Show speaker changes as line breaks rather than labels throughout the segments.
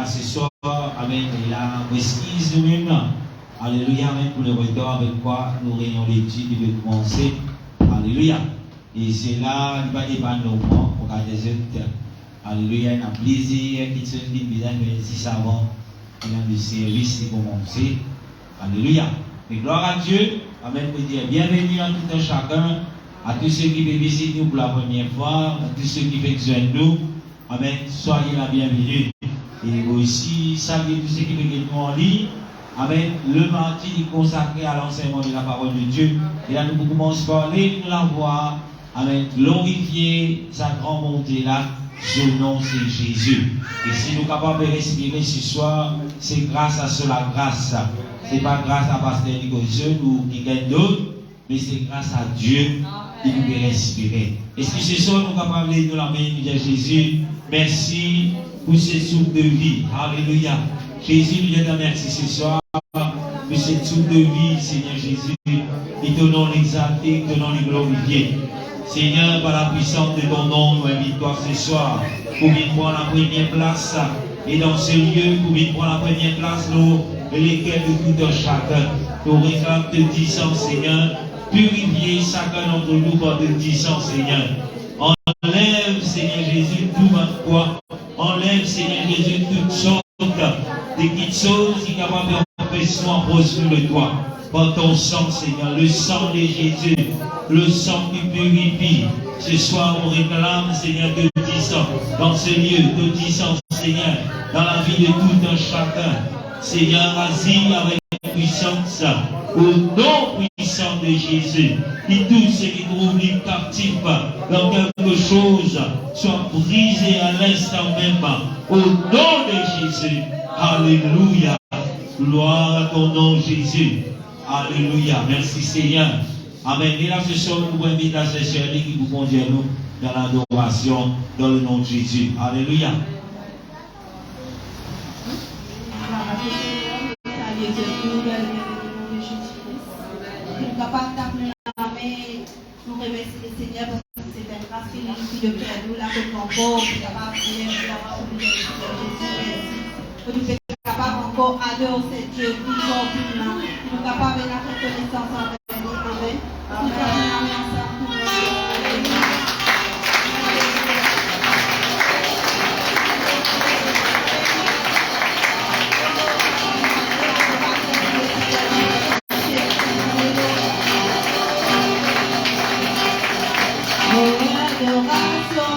là, ce soir, amen, et là, on esquisse nous-mêmes. Alléluia, amen, pour le retour avec quoi nous réunions l'étude qui veut commencer. Alléluia. Et c'est là, il va dépendre au moins pour garder des autres. Alléluia, il y a un plaisir qui se dit, bien, mais si avant, il y a du service qui commence. Alléluia. Et gloire à Dieu. Amen, pour dire bienvenue à tout un chacun, à tous ceux qui viennent visiter nous pour la première fois, à tous ceux qui viennent joindre nous. Amen, soyez la bienvenue. Et aussi, saluez tous ceux qui viennent nous en ligne. Amen. Le mardi est consacré à l'enseignement de la parole de Dieu. Et là, nous commençons par parler, nous la voir. Amen. Glorifier sa grande bonté là. Ce nom, c'est Jésus. Et si nous sommes capables de respirer ce soir, c'est grâce à cela, grâce. Ce n'est pas grâce à Pasteur Nicholson ou quelqu'un d'autre, mais c'est grâce à Dieu qui nous peut respirer. Est-ce que ce soir, nous sommes capables de nous la main de Jésus? Merci pour ce souffle de vie. Alléluia. Jésus, nous te remercie ce soir pour cette souffle de vie, Seigneur Jésus. Et ton nom l'exalter, ton nom le glorifier. Seigneur, par la puissance de ton nom, nous invitons ce soir pour venir prendre la première place. Et dans ce lieu, pour venir prendre la première place, nous, lesquels de tout un chacun, nous réclamons de 10 ans, Seigneur. Purifier chacun d'entre nous par de 10 ans, Seigneur. Enlève, Seigneur Jésus, tout ma foi. Enlève, Seigneur Jésus, toutes sortes de petites choses qui sont capables d'empêchement sur le toit. Par ton sang, Seigneur, le sang de Jésus, le sang qui purifie. Ce soir, on réclame, Seigneur, de 10 ans dans ce lieu, de 10 ans, Seigneur, dans la vie de tout un chacun. Seigneur, agis avec puissance, au nom puissant de Jésus, que tous ceux qui trouvent les captifs dans quelque chose soient brisés à l'instant même, au nom de Jésus. Alléluia. Gloire à ton nom, Jésus. Alléluia. Merci, Seigneur. Amen. Et là, ce soir, nous invitons à ces sœurs qui vous conduisent nous dans l'adoration, dans le nom de Jésus. Alléluia.
Nous capables d'appeler la main, nous remercions le Seigneur parce que c'est une grâce qui nous fait nous la côte encore, nous sommes capables de prier, nous sommes capables encore d'adorer Dieu plus en plus là, nous sommes capables de la reconnaissance envers lui. Amen. Amen.
Adoration,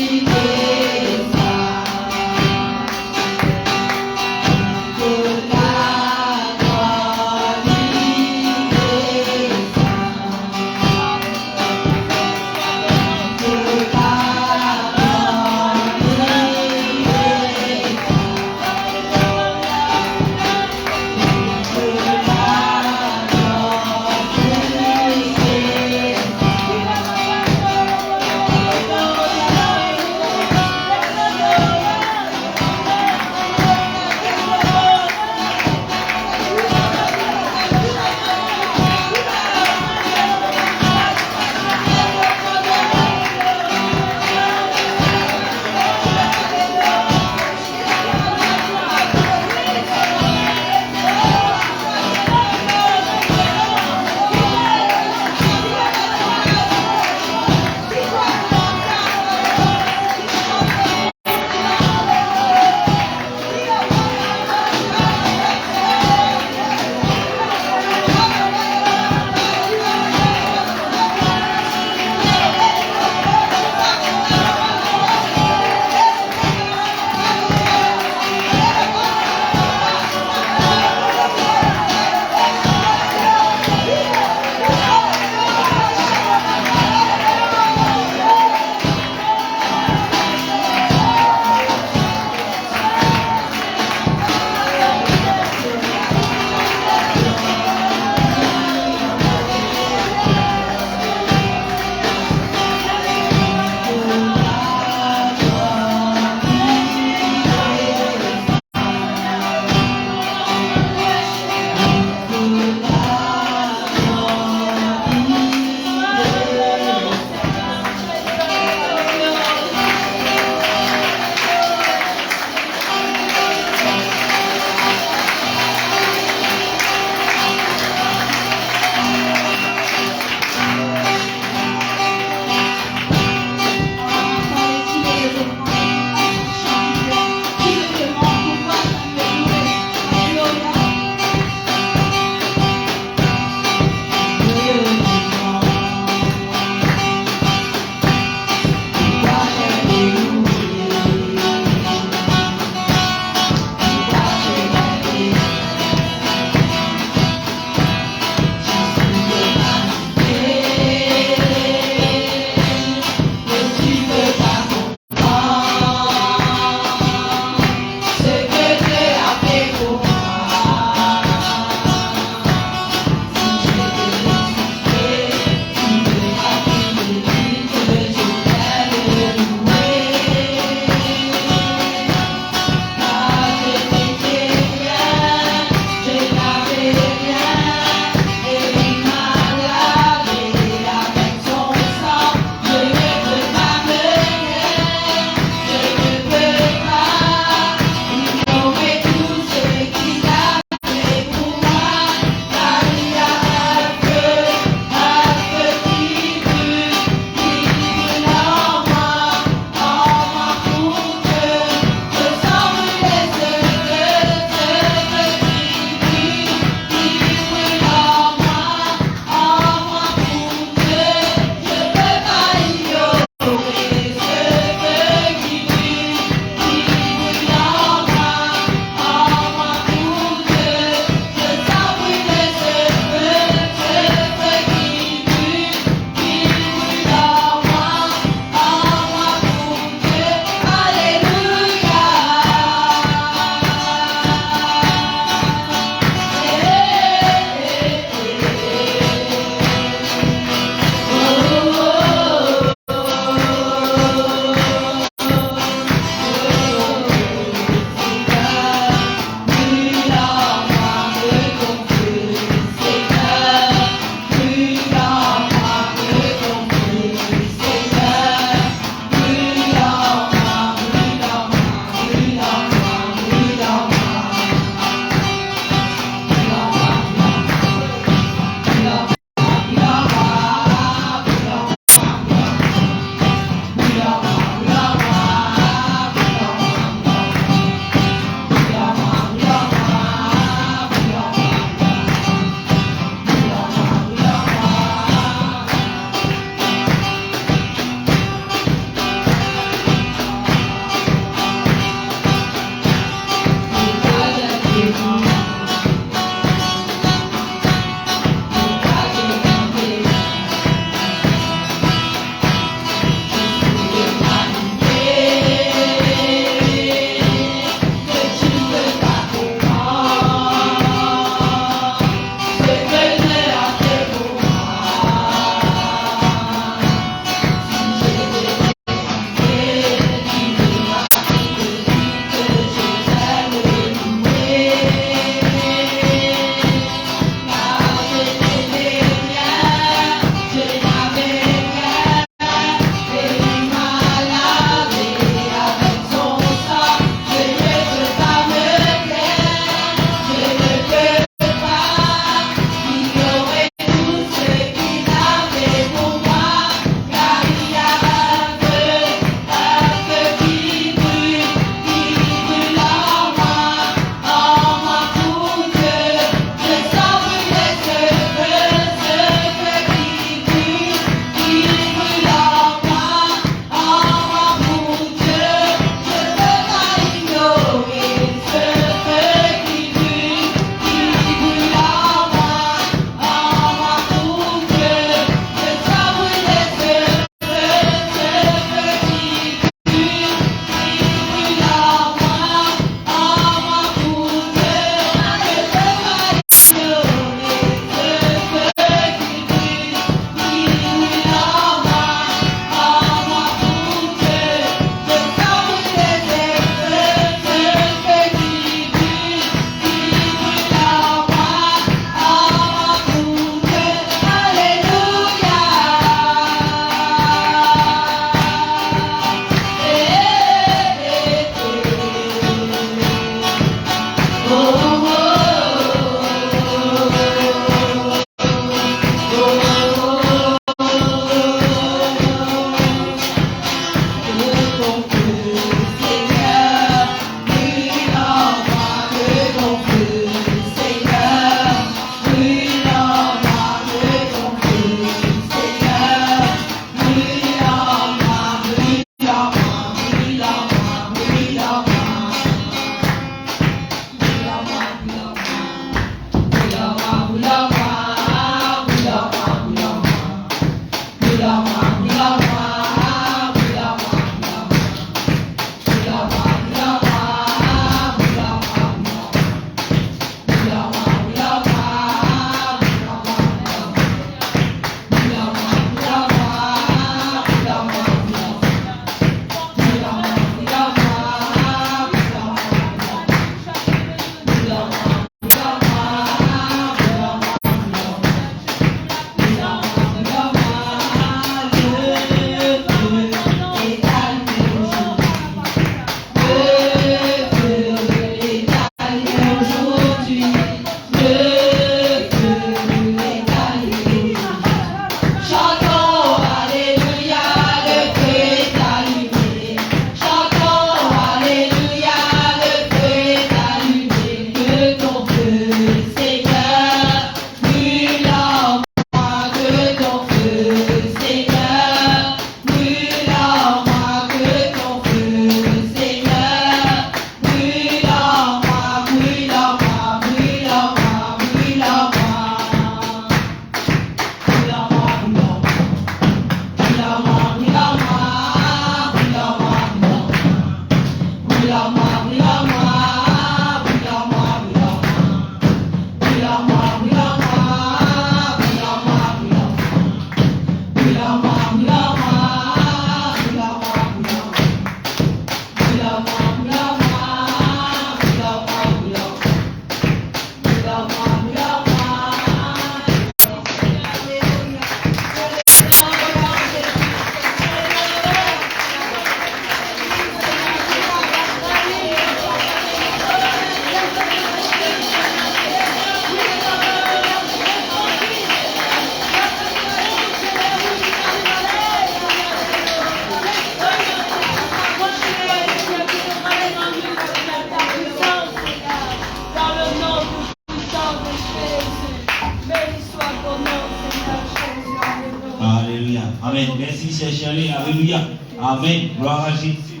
Alléluia. Amen. Merci, Seigneur chéri. Alléluia. Amen. Gloire à Jésus.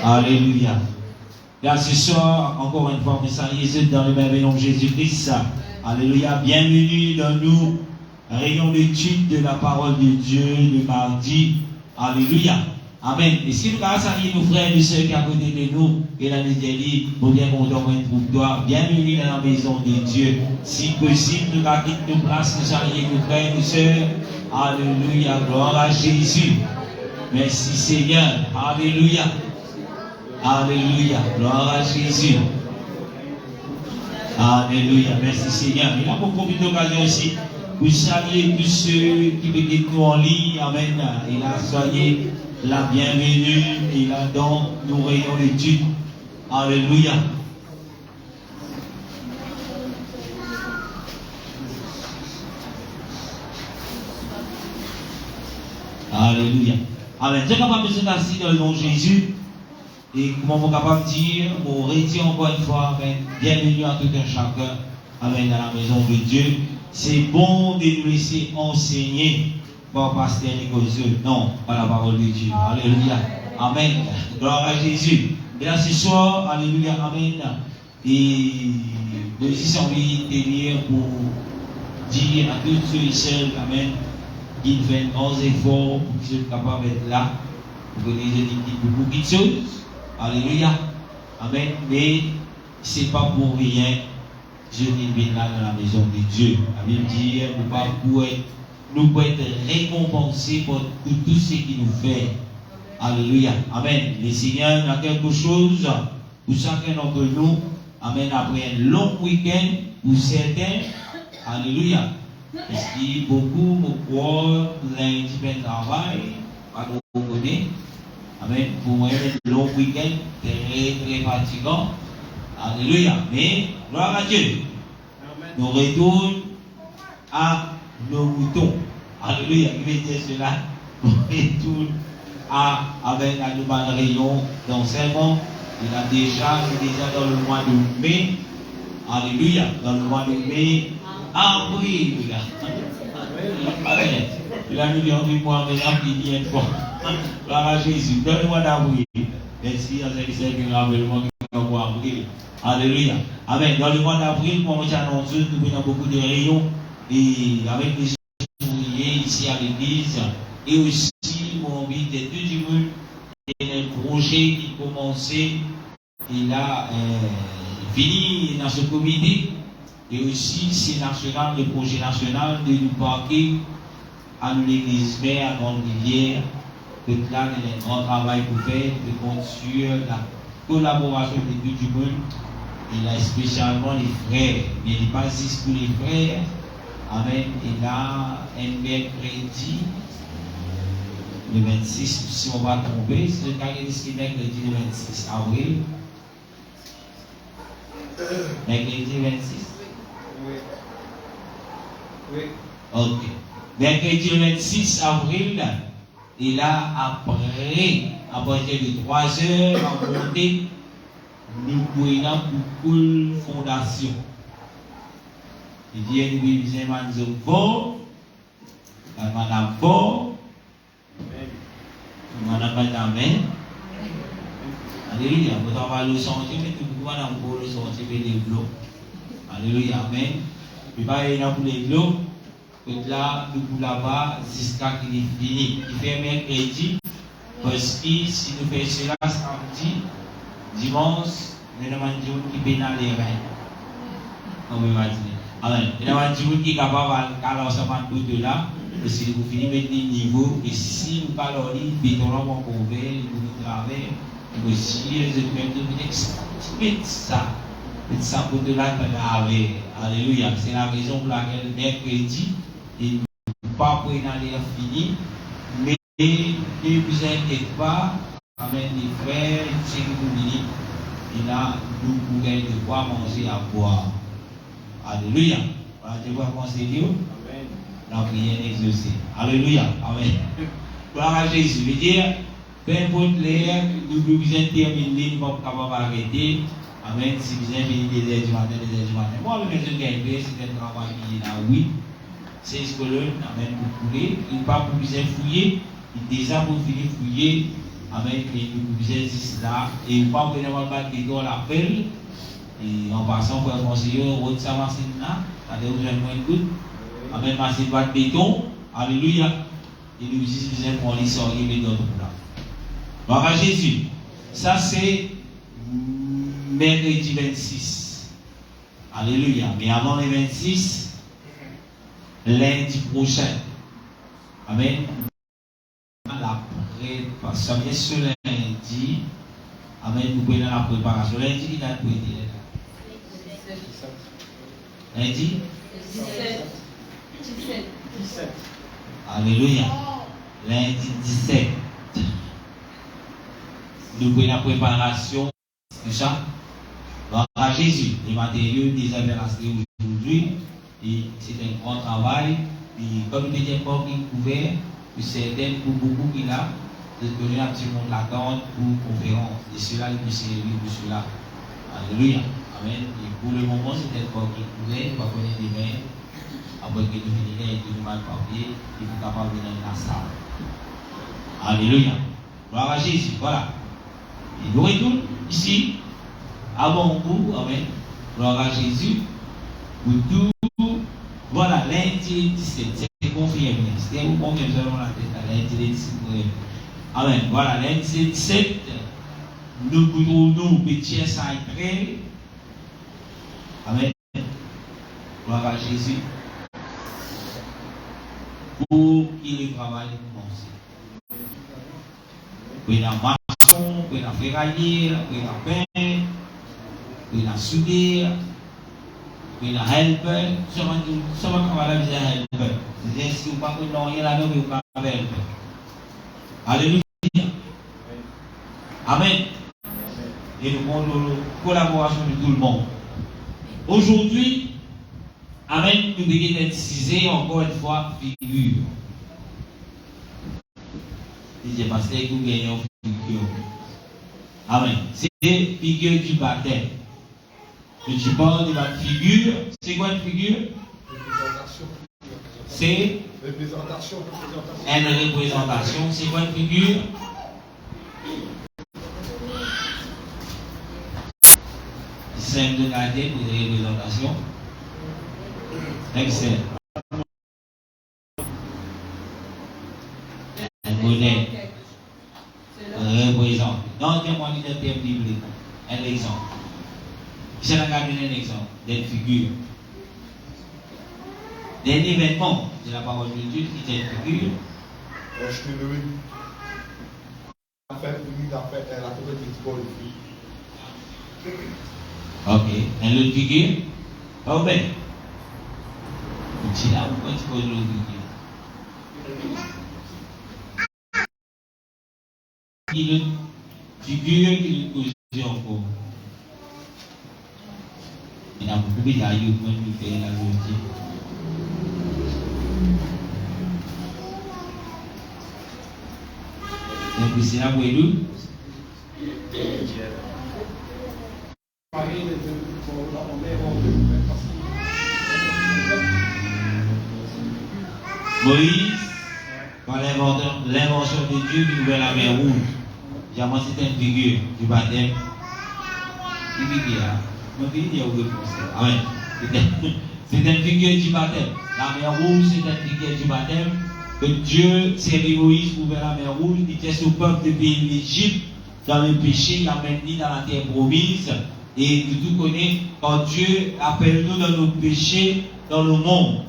Alléluia. Là, ce soir, encore une fois, nous saluons dans le merveilleux nom de Jésus-Christ. Alléluia. Bienvenue dans nous, réunion d'étude de la parole de Dieu le mardi. Alléluia. Amen. Et si nous avons salué nos frères et nos sœurs qui sont à côté de nous, et la nous dit, pour bien qu'on dorme pour toi, bienvenue dans la maison de Dieu. Si possible, nous avons quitté nos places, nous saluons nos frères et nos sœurs. Alléluia. Gloire à Jésus. Merci Seigneur. Alléluia. Alléluia. Gloire à Jésus. Alléluia. Merci Seigneur. Il a pour profiter d'occasion aussi pour saluer tous ceux qui veulent nous en ligne. Amen. Il a soyez la bienvenue. Il a donc nous réunions d'études. Alléluia. Alléluia. Amen. Je suis capable de se assis dans le nom de Jésus. Et comment vous capable de dire, on retient encore une fois, amen. Bienvenue à tout un chacun. Amen. Dans la maison de Dieu. C'est bon de nous laisser enseigner par Pasteur Nicolas. Non, par la parole de Dieu. Alléluia. Amen. Gloire à Jésus. Et là, ce soir, alléluia. Amen. Et nous aussi envie de lire pour dire à tous ceux et celles, amen, qui font grands efforts pour qu'ils soient capables d'être là. Pour que les gens disent beaucoup de choses. Alléluia. Amen. Mais ce n'est pas pour rien. Je viens là dans la maison de Dieu. La Bible dit, nous pouvons être récompensés pour tout ce qu'il nous fait. Alléluia. Amen. Le Seigneur a quelque chose pour chacun d'entre nous. Amen. Après un long week-end, pour certains. Alléluia. Parce que beaucoup me croient lundi de travail, pas de côté. Amen. Pour moi, le long week-end, très très fatigant. Alléluia. Mais, gloire à Dieu. Amen. Nous retournons à nos moutons. Alléluia. Qui veut dire cela? Nous retournons avec la nouvelle rayon d'enseignement. Il a déjà dans le mois de mai. Alléluia. Dans le mois de mai. Avril. Amen. Il a nous dit en mois maintenant qu'il vient fort. Gloire à Jésus. Dans le mois d'avril. Merci à ceux qui ont le mois d'avril. Alléluia. Amen. Dans le mois d'avril, comme on annonce, nous avons beaucoup de rayons et avec les ouvriers ici à l'église. Et aussi, mon envie de tout du monde, il y a un projet qui commençait, il a fini dans ce comité. Et aussi, c'est national, le projet national de nous parquer à l'église mère, à Grande-Rivière. Que là, il y a un grand travail pour faire, de compte sur la collaboration de tout du monde. Il a spécialement les frères. Mais il n'est pas juste pour les frères. Amen. Il a un mercredi, le 26, si on va tromper, c'est le cas qui est mercredi le 26 avril. Mercredi 26. Oui. Ok. Mercredi le 26 avril, il a après, à partir de 3 heures, à monter, nous pouvons pour une fondation. Il dit, nous visons un bon, madame bon, madame amen. Alléluia. Vous avez le sentier, mais vous pouvez avoir le sentier des blocs. Alléluia. Amen. Puis pas y pour les blocs. Là, nous pouvons là-bas jusqu'à qu'il est fini. Il fait mercredi. Parce que si nous faisons cela samedi, dimanche, nous avons un jour qui peut dans les reins. On va dire. Amen. Nous avons un jour qui est capable de de là. Et si vous finissez avec des niveaux, et si nous parlons de béton, on va couvrir, nous travaillons. Aussi, je vais mettre ça. Et ça pour de là, alléluia. C'est la raison pour laquelle mercredi, il ne pas pour aller fini, mais ne vous inquiétez pas, avec les frères, ceux qui vous venez, il a nous pouvons de quoi manger à boire. Alléluia. Voilà, tu vois comment c'est Dieu? Amen. La prière exaucée. Alléluia. Amen. Gloire à Jésus. Je veux dire, peu importe l'air, nous devons terminer, nous ne pouvons pas arrêter. Amen. Si vous avez fini des heures du matin, des heures du matin. Moi, je gagne, c'est un travail qui est là, oui. c'est ce que l'on amène pour couler, il pas pour bien fouiller, il déjà pour finir fouiller, amen, et nous bien dire là, et il pas vraiment battre que dans l'appel, et en passant pour un conseiller, on sa machine là, allez vous avez moins de amen, machine de béton, alléluia, et nous disons pour les sortir les d'autres là. Gloire à Jésus. Ça c'est mercredi 26. Alléluia. Mais avant les 26, lundi prochain. Amen. Parce que bien sûr lundi, amen, nous prenons la préparation. Lundi, qui date pour dire? Lundi? 17. Alléluia. Lundi 17. Nous prenons la préparation. C'est ça? Donc, à Jésus, les matériaux déjà rachetés aujourd'hui, et c'est un grand travail. Et comme il était pas couvert, c'est pour beaucoup qui là, de donner un petit monde l'attente pour conférence. Et cela, il peut servir pour cela. Alléluia. Amen. Et pour le moment, c'est un corps qui couvert, pas connaître des mains, après que nous finirons et que nous mal papier, et nous capables de venir dans la salle. Alléluia. Gloire à Jésus. Voilà. Et nous retournons ici, avant vous, amen. Gloire à Jésus. Pour tout, voilà, lundi 17, c'est confirmé. C'était vous confirmez seulement la tête, lundi 17. Amen. Voilà, lundi 17, nous pouvons petit sacré. Amen. Gloire à Jésus. Pour qu'il le travail commence. Puis la maçon, puis la ferraille, puis la peine, puis la soudure, puis la helper. Ça va travailler la helper. C'est-à-dire si vous ne pouvez pas rien là-dedans, vous ne pouvez pas helper. Alléluia. Amen. Et nous avons la collaboration de tout le monde. Aujourd'hui, amen, nous devons préciser encore une fois figure. Je pense que nous gagnons figure. Amen. C'est figure du baptême. Je parle de la figure. C'est quoi une figure? Représentation. C'est représentation. Une représentation. C'est quoi une figure? Simple de garder pour des représentations. Excellent. Un modèle. Représente. Dans le témoignage de terme biblique, un exemple. Je vais regarder un exemple d'une figure. D'un événement de la parole de Dieu qui est une figure.
Je te le dis. La fête, la compétition.
Ok. Un autre figure. Oh ben. Tu l'as ou pas, tu peux l'autre figure. Il est figure qui est posée encore. Il y a beaucoup de d'ailleurs pour nous faire la vérité. Donc c'est là pour nous. Moïse, par l'invention de Dieu qui ouvert la mer rouge, j'ai c'est une figure du baptême. Amen. C'est une figure du baptême. La mer rouge, c'est une figure du baptême. Que Dieu, c'est Moïse pour ouvrir la mer rouge. Il était sous peuple depuis l'Égypte, dans le péché, il a maintenu dans la terre promise. Et tout connaît, quand Dieu appelle nous dans nos péchés, dans le monde,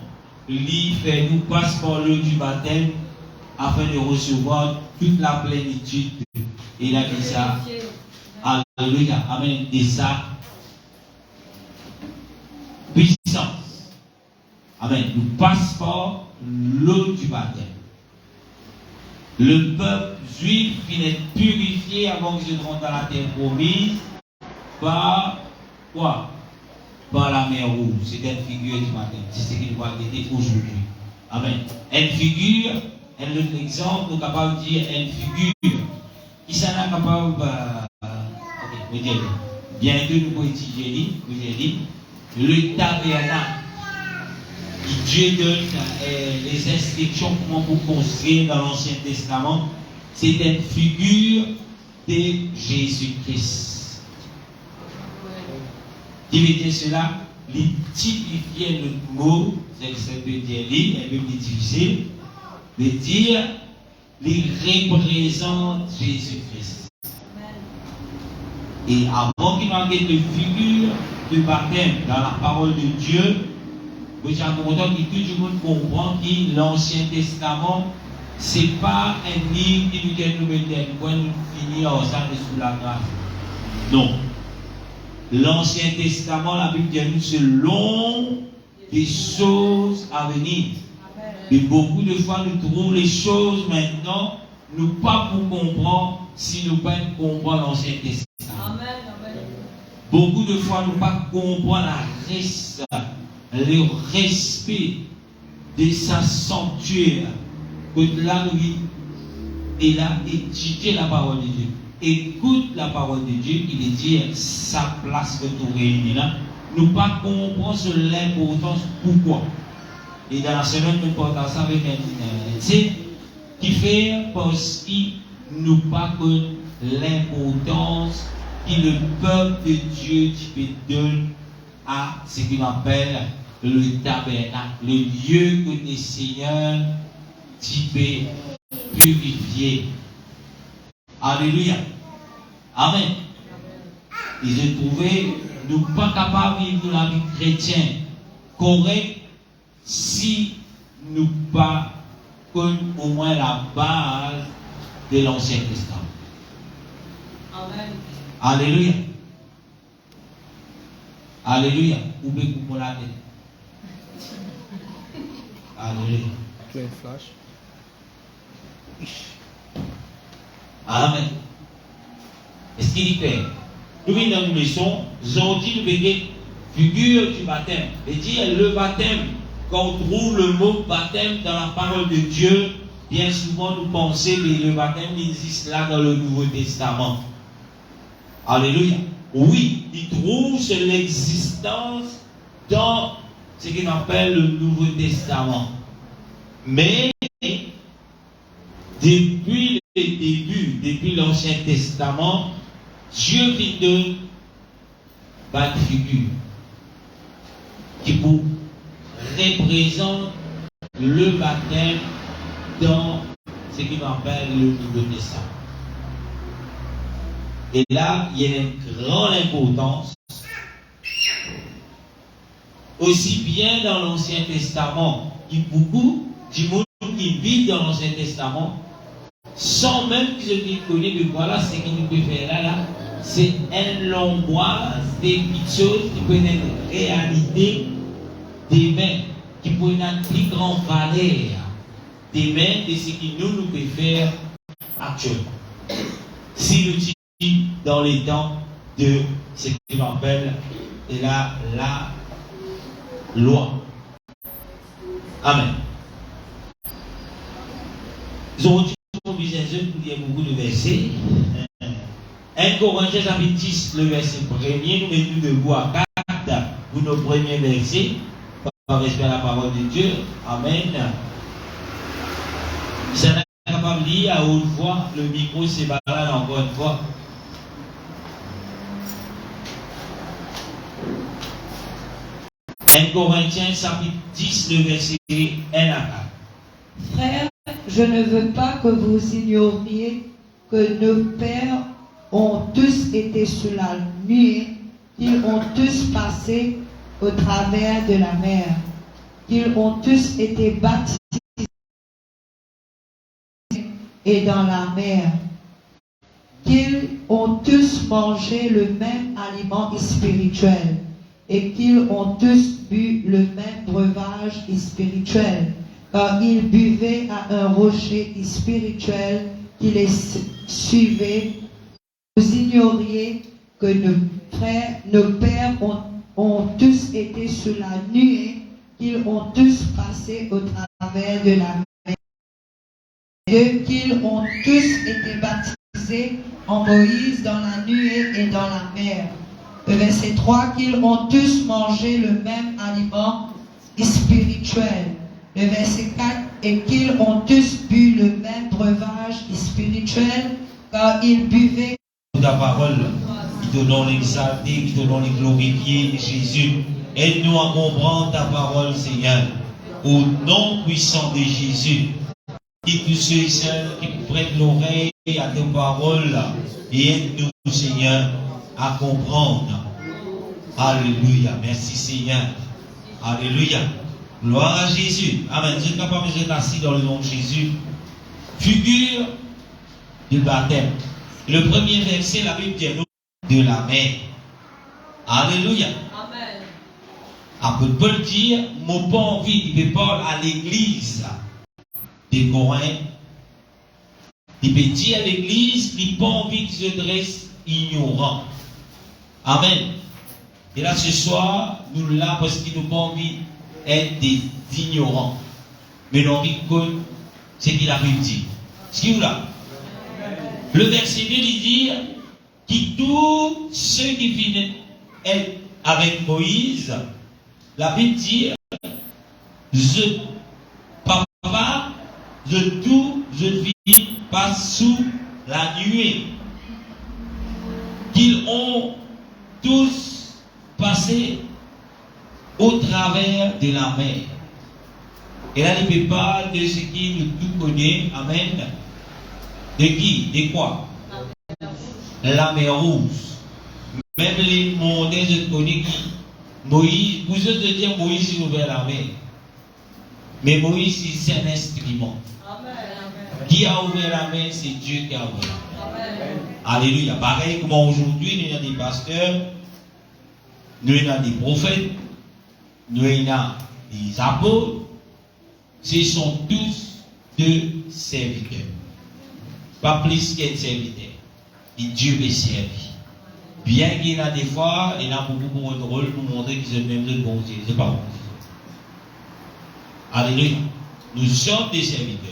il fait nous passer par l'eau du baptême afin de recevoir toute la plénitude. Et il a dit ça. Alléluia. Amen. Et ça, puissance. Amen. Nous passons par l'eau du baptême. Le peuple juif finit purifié avant que je rentre dans la terre promise par quoi? Par la mer rouge. C'est une figure du baptême. C'est ce qu'il doit aider aujourd'hui. Amen. Une figure, un autre exemple, nous sommes capables de dire une figure. Qui s'en est capable ok, bientôt nous pouvons étudier, vous avez dit, le tabernacle. Dieu donne les instructions comment vous construire dans l'Ancien Testament, c'est une figure de Jésus-Christ. Qui veut dire cela? Il typifiait le mot, c'est ce que dire lui, un peu plus difficile, de dire, il représente Jésus-Christ. Et avant qu'il y ait une figure de baptême dans la parole de Dieu, vous avez content que tout le monde comprend que l'Ancien Testament, ce n'est pas un livre qui nous met pour nous finir ensemble sous la grâce. Non. L'Ancien Testament, la Bible dit nous, c'est long des choses à venir. Et beaucoup de fois, nous trouvons les choses maintenant, nous pas pour comprendre si nous pas comprendre l'Ancien Testament. Amen. Beaucoup de fois, nous pas comprendre le respect de sa sanctuaire. Que là, nous et là, étudier la parole de Dieu. Écoute la parole de Dieu, il est dit sa place que nous réunissons là. Nous pas comprendre sur l'importance pourquoi. Et dans la semaine, nous portons ça avec un titre qui fait parce qu'il nous pas connaît l'importance que le peuple de Dieu donne à ce qu'il appelle le tabernacle, le lieu que les seigneurs peut purifier. Alléluia. Amen. Et je trouvais nous pas capables de vivre la vie chrétienne correcte si nous pas connaissons au moins la base de l'Ancien Testament. Amen. Alléluia. Alléluia. Ou bien pour la tête. Alléluia.
Plein flash.
Amen. Est-ce qu'il est clair? Nous venons dans une leçon, aujourd'hui nous venons figure du baptême. Et dire le baptême, quand on trouve le mot baptême dans la parole de Dieu, bien souvent nous pensons que le baptême existe là dans le Nouveau Testament. Alléluia. Oui, il trouve l'existence dans ce qu'on appelle le Nouveau Testament. Mais depuis le début, depuis l'Ancien Testament, Dieu vit de une figure qui vous représente le baptême dans ce qu'on appelle le Nouveau Testament. Et là, il y a une grande importance, aussi bien dans l'Ancien Testament, qui beaucoup de monde qui vit dans l'Ancien Testament, sans même qu'ils connaissent de voilà ce qu'il nous peut faire là, c'est un langage des petites choses qui peuvent être réalité des mains, qui peuvent être une plus grande valeur des mains de ce que nous pouvons faire actuellement. Si nous disons dans les temps de ce qu'on appelle la loi. Amen. Nous avons besoin pour dire beaucoup de versets. 1 Corinthiens chapitre 10, le verset 1er, nous mettons debout à 4 pour nos premiers versets, par respect à la parole de Dieu. Amen. Si on est capable de lire à haute voix, le micro c'est balade encore une fois. 1 Corinthiens chapitre 10, le verset 1 à 4.
Frères, je ne veux pas que vous ignoriez que nos pères ont tous été sous la nuée, qu'ils ont tous passé au travers de la mer, qu'ils ont tous été baptisés et dans la mer, qu'ils ont tous mangé le même aliment spirituel et qu'ils ont tous bu le même breuvage spirituel, car ils buvaient à un rocher spirituel qui les suivait. Vous ignoriez que nos pères ont tous été sous la nuée, qu'ils ont tous passé au travers de la mer, qu'ils ont tous été baptisés en Moïse dans la nuée et dans la mer. Verset 3, qu'ils ont tous mangé le même aliment spirituel. Le verset 4, et qu'ils ont tous bu le même breuvage spirituel, car ils buvaient.
Ta parole, qui te donne l'exalter, qui te donne glorifier, Jésus. Aide-nous à comprendre ta parole, Seigneur. Au nom puissant de Jésus. Et tous ceux et celles qui prêtent l'oreille à tes paroles, et aide-nous, Seigneur, à comprendre. Alléluia. Merci, Seigneur. Alléluia. Gloire à Jésus. Amen. Je suis capable de vous assis dans le nom de Jésus. Figure du baptême. Le premier verset, la Bible dit de la mer. Alléluia.
Amen.
Après, Paul dit, mon pas envie, il parle à l'église de Corinthe. Il peut dire à l'église, il n'a pas envie qu'il se dresse ignorant. Amen. Et là, ce soir, nous là parce qu'il n'a pas envie d'être des ignorants. Mais l'envie de c'est qu'il a pu dire. Ce qu'il là. Le verset 2, il dit que tous ceux qui viennent être avec Moïse, la Bible dit, papa, je vis pas sous la nuée. Qu'ils ont tous passé au travers de la mer. Et là, il parle de ce qui nous tout connaît. Amen. De qui? De quoi? La mer rouge. Même les mondains, je connais qui? Moïse, vous êtes dire Moïse il ouvert la mer. Mais Moïse, c'est un instrument.
Amen.
Qui a ouvert la mer? C'est Dieu qui a ouvert.
Amen.
Alléluia. Pareil comme aujourd'hui, nous avons des pasteurs, nous avons des prophètes, nous avons des apôtres. Ce sont tous deux serviteurs. Pas plus qu'un serviteur. Et Dieu veut servir. Bien qu'il y a des fois, il y a beaucoup de rôle pour montrer qu'ils sont même de bon Dieu. C'est pas bon. Alléluia. Nous sommes des serviteurs.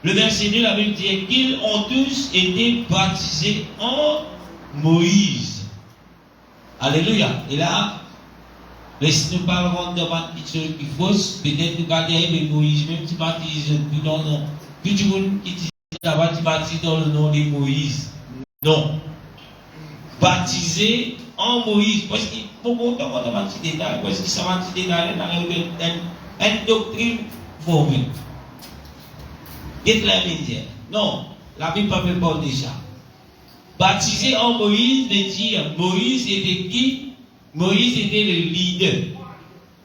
Le verset 2, la Bible dit qu'ils ont tous été baptisés en Moïse. Alléluia. Et là, laisse nous parler de quelque chose qui est fausse. Peut-être que quand il y a Moïse, même si tu baptises, non, non. Puis tu baptises dans le nom de Moïse. Non. Baptisé en Moïse. Parce qu'il faut qu'on ait un petit détail. Parce que ça va un petit détail dans une doctrine formée. Et la médière. Non, la Bible ne peut pas dire ça. Baptisé en Moïse veut dire Moïse était qui? Moïse était le leader.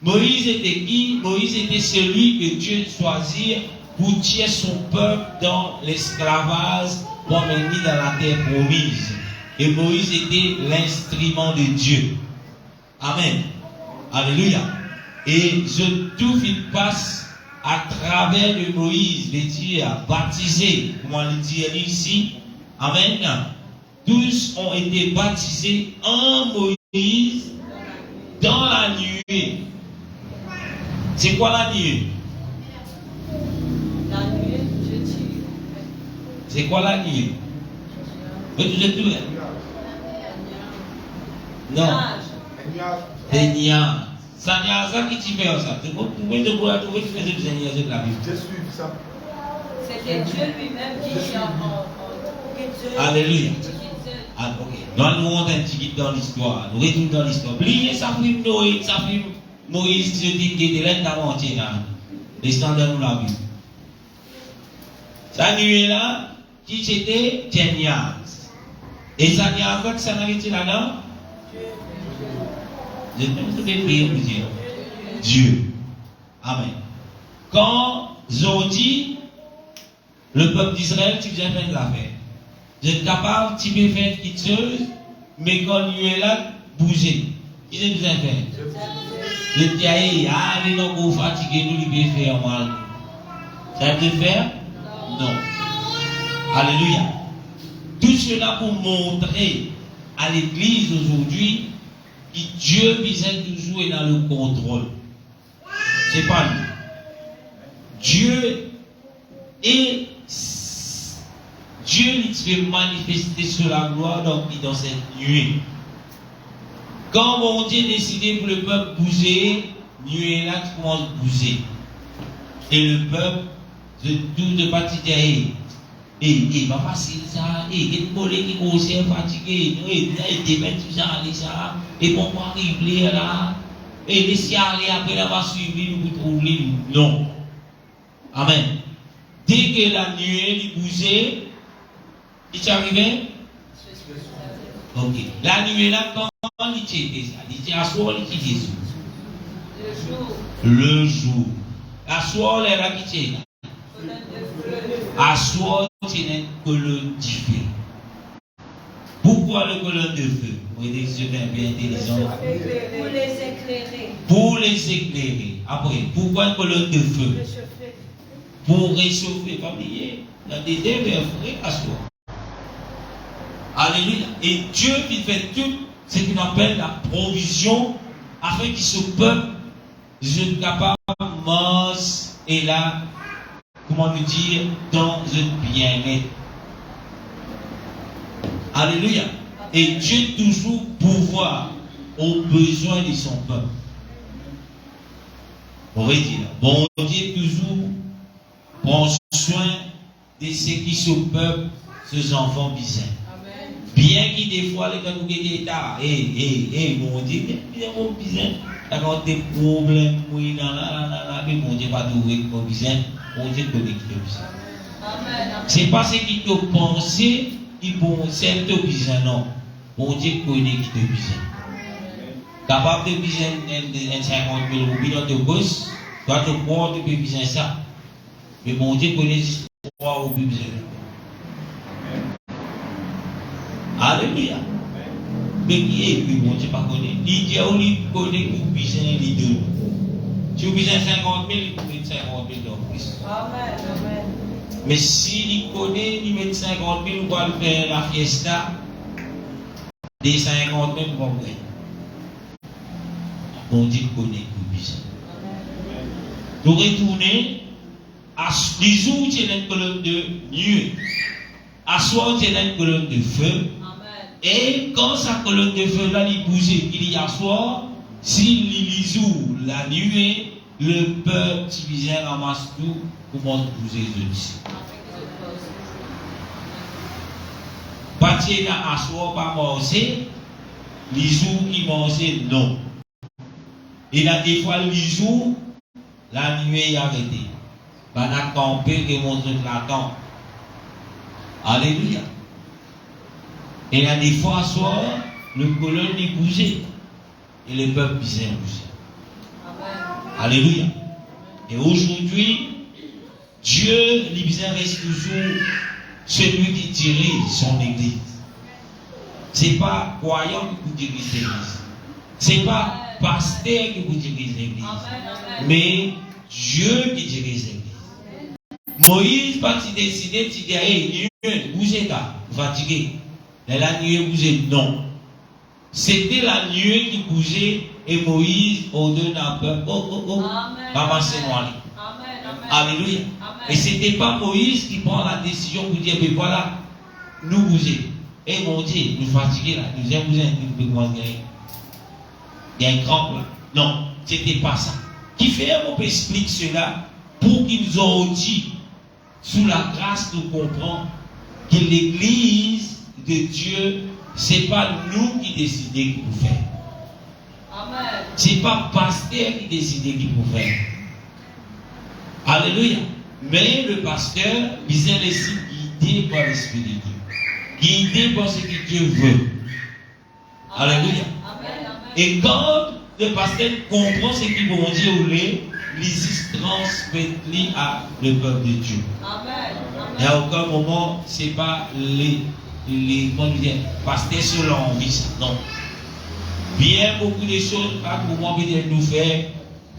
Moïse était qui? Moïse était celui que Dieu choisit pour tirer son peuple dans l'esclavage pour mener dans la terre promise. Et Moïse était l'instrument de Dieu. Amen. Alléluia. Et tout passe à travers de Moïse, veut dire baptisé, comment le dire ici. Amen. Tous ont été baptisés en Moïse dans la nuée. C'est quoi la nuée?
La nuée, je dis.
C'est quoi la nuée? Vous êtes tous là? Non. Des nuages. Ça n'y a ça qui t'y fait ça. C'est pour trouver tu fais des nuages de la Bible.
Je suis ça.
C'était Dieu lui-même qui a.
Alléluia. Ah, ok. Nous nous montons un petit peu dans l'histoire. Nous retournons dans l'histoire. Oubliez ça, film Noé, ça, film Moïse, je dis qu'il était là dans l'entier. Les standards nous la Bible. Ça nuit là, qui c'était? Génias. Et ça n'y a pas ça n'a été là-dedans? Je vais prier pour Dieu. Dieu. Amen. Quand ils dit, le peuple d'Israël, tu viens faire de l'affaire. Vous êtes capable, tu peux faire quelque chose, mais quand tu es là, bouger. Qu'est-ce que vous avez fait? Le diaïe, les non fatigués, nous lui pouvons faire mal. Ça peut faire? Non. Alléluia. Tout cela pour montrer à l'église aujourd'hui que Dieu visait toujours est dans le contrôle. C'est pas nous. Dieu il fait manifester sur la gloire dans cette nuit. Quand mon Dieu a décidé pour le peuple bouger, nuée là qui commence à bouger. Et le peuple, tout de parti dit, pas facile ça, il y a des collègues qui commencent à fatiguer, des mettre tout ça, ça, et bon, on arrive là, et laisser aller après l'avoir suivi, nous trouver, non. Amen. Dès que la nuée bougeait, il est arrivé? Ok. La nuée là, quand il était ça, il était à soi, il était Jésus. Le jour. À soi, il est là qui était. À soi, il n'est que le feu. Pourquoi le colonne de feu? Vous voyez, je suis bien intelligent.
Pour les éclairer.
Pour les éclairer. Après, pourquoi une colonne de feu? Pour réchauffer, pas oublier. Il y a des débats frais à soi. Alléluia. Et Dieu il fait tout ce qu'on appelle la provision afin que ce peuple soit capable de manger et là, comment nous dire, dans un bien-être. Alléluia. Et Dieu toujours pouvoir aux besoins de son peuple. On va dire, bon Dieu toujours prend soin de ce qui se peuple, ses enfants bizarres. Bien qu'il des fois, les gens nous disent, mon Dieu, mon bizarre, quand des problèmes, oui, mais mon Dieu, pas trouvé mon bizarre, mon Dieu connaît qui te bizarre. C'est pas ce qui te pensait, qui bon, c'est te bizarre, non. Mon Dieu connaît qui te bizarre. Capable de bizarre, 50 000 roupies dans te bosse, toi te croire, tu peux bizarre ça. Mais mon Dieu connaît juste 3 roupies bizarre. Alléluia. Mais qui est plus bon, tu ne pas connais. Il dit, on connaît que vous besoin les deux. Si vous besoin 50 000, il vous met 50 000 en plus.
Amen.
Mais si il connaît, il met 50 000, on va faire la fiesta. Des 50 000, on va faire. On dit qu'on connaît que vous besoin. Nous retournons à les jours où il y a une colonne de nuée. À soir, il y a une colonne de feu. Et quand sa colonne de feu là, il bougeait, il y a soir, s'il lisou la nuée, le peuple qui vient ramasse tout, commence à bouger dessus. Partir là à soir, pas manger, lisou qui mangeait, non. Et là, des fois, lisou, la nuée est arrêtée. Ben, la campé qui montre la camp. Alléluia. Et là, des fois, à soir, le colonne est bougé. Et le peuple vient bouger. Alléluia. Et aujourd'hui, Dieu, l'Ibizien reste toujours celui qui dirige son église. Ce n'est pas croyant qui vous dirige l'église. Ce n'est pas pasteur qui vous dirige l'église. Mais Dieu qui dirige l'église. Moïse, quand il décidait, il dit, hey, bougez là, fatigué. Mais la nuée bougeait, non. C'était la nuée qui bougeait et Moïse, au-delà d'un peuple, ramasser noir. Alléluia. Et ce n'était pas Moïse qui prend la décision pour dire, mais voilà, nous bouger. Et mon Dieu, nous fatigués là, nous aimons bouger, il y a un crampe là. Non, ce n'était pas ça. Qui fait on peut expliquer cela pour qu'ils ont dit, sous la grâce, nous comprenons que l'église de Dieu, ce n'est pas nous qui décidons qui pour faire. Ce n'est pas le pasteur qui décide qui pour faire. Alléluia. Mais le pasteur, il est laissé guidé par l'Esprit de Dieu. Guidé par ce que Dieu veut. Alléluia. Et quand le pasteur comprend ce qu'il veut dire, il transmet à le peuple de Dieu. Et à aucun moment, ce n'est pas les pasteurs selon l'envie. Non. Bien beaucoup de choses, pas pour moi, nous faire.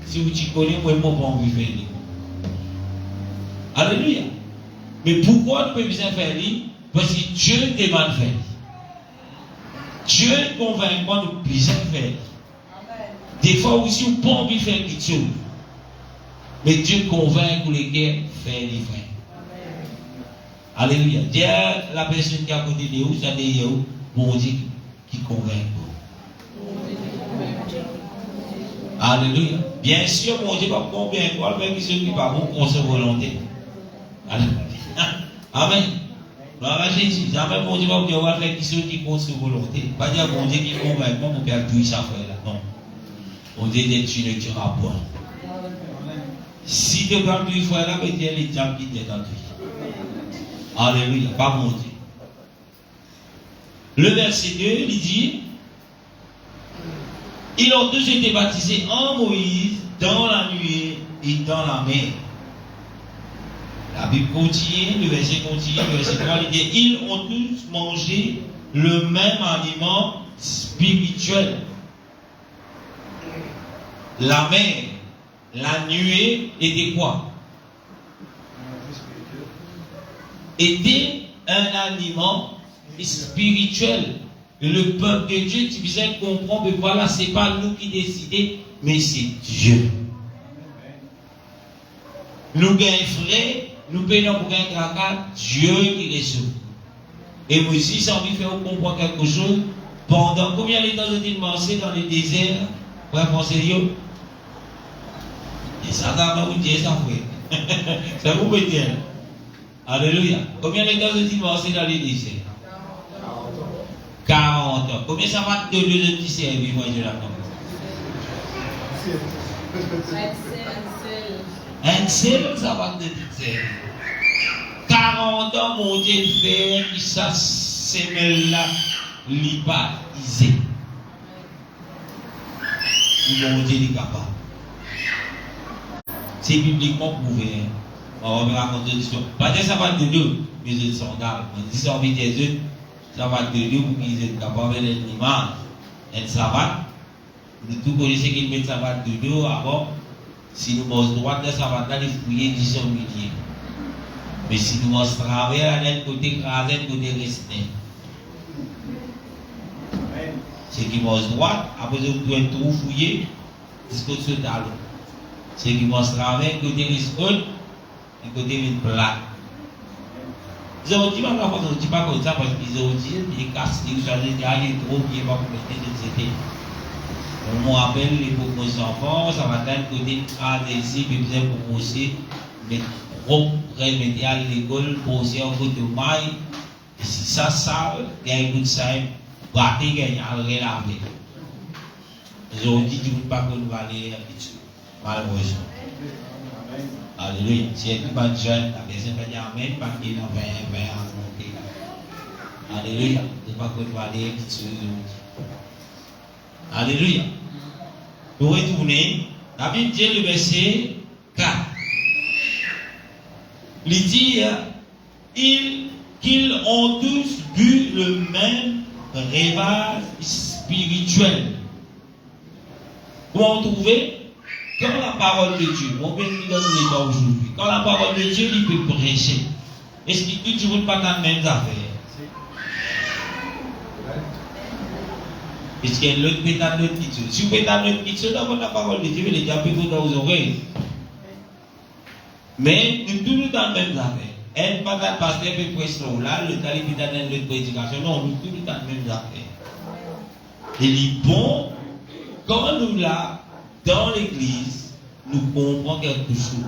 Si vous t'y connaissez, moi, je n'ai pas envie de faire. Alléluia. Mais pourquoi nous pouvons bien faire? Parce que Dieu demande de faire. Dieu convainc moi de bien faire. Des fois aussi, on n'a pas envie de faire quelque chose. Mais Dieu convainc pour lesquels faire les frères. Alléluia. Dieu, la personne qui a côté de vous, ça dit bon Dieu qui convainc. Alléluia. Bien sûr, mon Dieu va combien quoi, mais qui se qui pas bon contre sa volonté. Alléluia. Amen. Gloire à Jésus. Jamais mon Dieu va dire faire qui se qui contre sa volonté. Pas dire mon Dieu qui convainc moi, mon père tout ça fait là. Non. Mon Dieu dit tu ne tueras point. Si tu vas plus faire là, mais Dieu les diables qui t'est dans toi. Alléluia. Pas mon Dieu. Le verset 2, il dit ils ont tous été baptisés en Moïse, dans la nuée et dans la mer. La Bible continue, le verset continue, le verset 3, il dit ils ont tous mangé le même aliment spirituel. La mer, la nuée était quoi? Était un aliment spirituel. Le peuple de Dieu, tu viens comprendre que voilà, ce n'est pas nous qui décidons, mais c'est Dieu. Nous gagnons frais, nous payons pour gagner caca, Dieu qui reçoit. Et moi aussi, j'ai envie de faire comprendre quelque chose. Pendant combien de temps ont-ils marché dans le désert? Ouais, pensez yo. Et ça, ça vous dire ça, frère. Ça vous peut dire. Alléluia. Combien de temps ont-ils marché dans le désert? 40 ans. Combien ça va te donner de petits services, moi, je l'attends? Un seul, ça va te donner. 40 ans, mon Dieu, fait, qui ça, semelle-là, l'hypatisé. Mon Dieu est capable. C'est bibliquement prouvé. On va raconter une histoire. Pas que ça va te donner, mais je suis sandales. On dit ça, on dit des œufs. Ça va te dire pour qu'ils soient capables de l'image. Un sabbat, nous tous connaissons qu'ils mettent sabbat de dos avant. Si nous mangeons droit de sabbat, là, les fouiller 10 milliers. Mais si nous mangeons travers, d'un côté crasé, d'un côté resté. Ceux qui mangent droit, après vous pouvez tout fouiller, jusqu'au dessus de l'eau. Ceux qui mangent travers, côté resté, d'un côté une plaque. Ils ont dit, pas comme ça parce qu'ils ont dit, ils cassent, ils sont allés trop bien pour mettre de etc. On me rappelle les pauvres enfants, ça va d'un côté ici, puis vous avez proposé, mais trop remettre à l'école, poser un coup de maille, et si ça sale, il y a un coup de ça, battre, il y a un relavé. Ils ont dit, tu ne peux pas qu'on va aller habituer, malheureusement. Alléluia. Si elle n'est pas jeune, la personne va dire Amen, pas qu'il y a 20 ans. Alléluia. Je ne sais pas qu'on va aller habituer. Alléluia. Pour retourner, la Bible dit le verset 4. Il dit qu'ils ont tous bu le même breuvage spirituel. Comment trouver? Quand la parole de Dieu, mon père qui donne l'état aujourd'hui, quand la parole de Dieu, il peut prêcher. Est-ce que tu ne veux pas dans les mêmes affaires? Est-ce qu'il y a l'autre pétard de notre petit? Si vous pétard de notre petit, dans la parole de Dieu, il est déjà dans vos oreilles. Mais nous tous dans les mêmes affaires. Elle pas dans le pasteur peut prêcher là, le talib est dans notre prédication. Non, nous tous dans les mêmes affaires. Il est bon, quand nous là, dans l'église, nous comprenons quelque chose.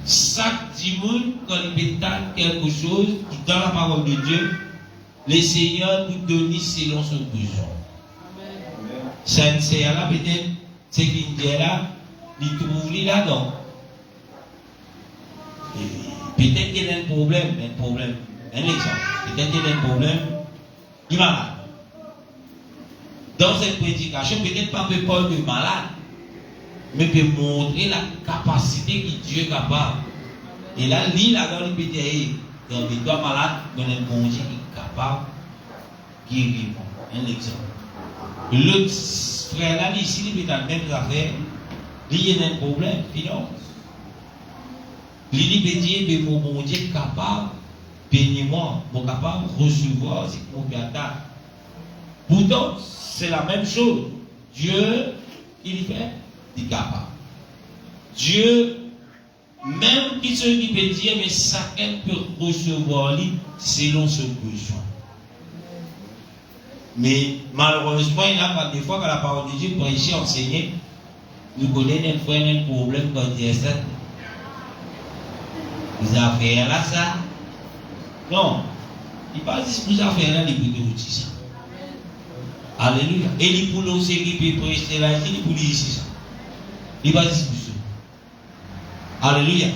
Chaque dimanche, quand il pétard quelque chose, dans la parole de Dieu, le Seigneur nous donne selon son besoin. Ça ne sert là, peut-être, c'est qu'il dit là, il trouve là-dedans. Peut-être qu'il y a un problème, un exemple. Peut-être qu'il y a un problème, il est malade. Dans cette prédication, peut-être pas peur de malade, mais peut montrer la capacité que Dieu est capable. Et là, lui, là-dedans, il peut dire, dans les doigts malades, dans un bon Dieu qui est capable, qui est un exemple. L'autre frère là, ici, il est dans la même affaire, il y a un problème, finance. Il peut dire, mais mon bon Dieu est capable, bénis-moi, mon capable de recevoir ce qu'on peut attendre. Pourtant, c'est la même chose. Dieu, il fait, il est capable. Dieu, même qui se dit peut dire, mais chacun peut recevoir lui selon son besoin. Mais malheureusement, il y a des fois que la parole de Dieu prêchée, enseignée, nous connaissons un problème quand il y a ça. Vous avez là ça? Non. Il ne parle pas de vous avez là, il peut dire ça. Alléluia. Et il peut nous s'équiper pour rester là, il peut dire ici ça. Il va dire ça. Alléluia.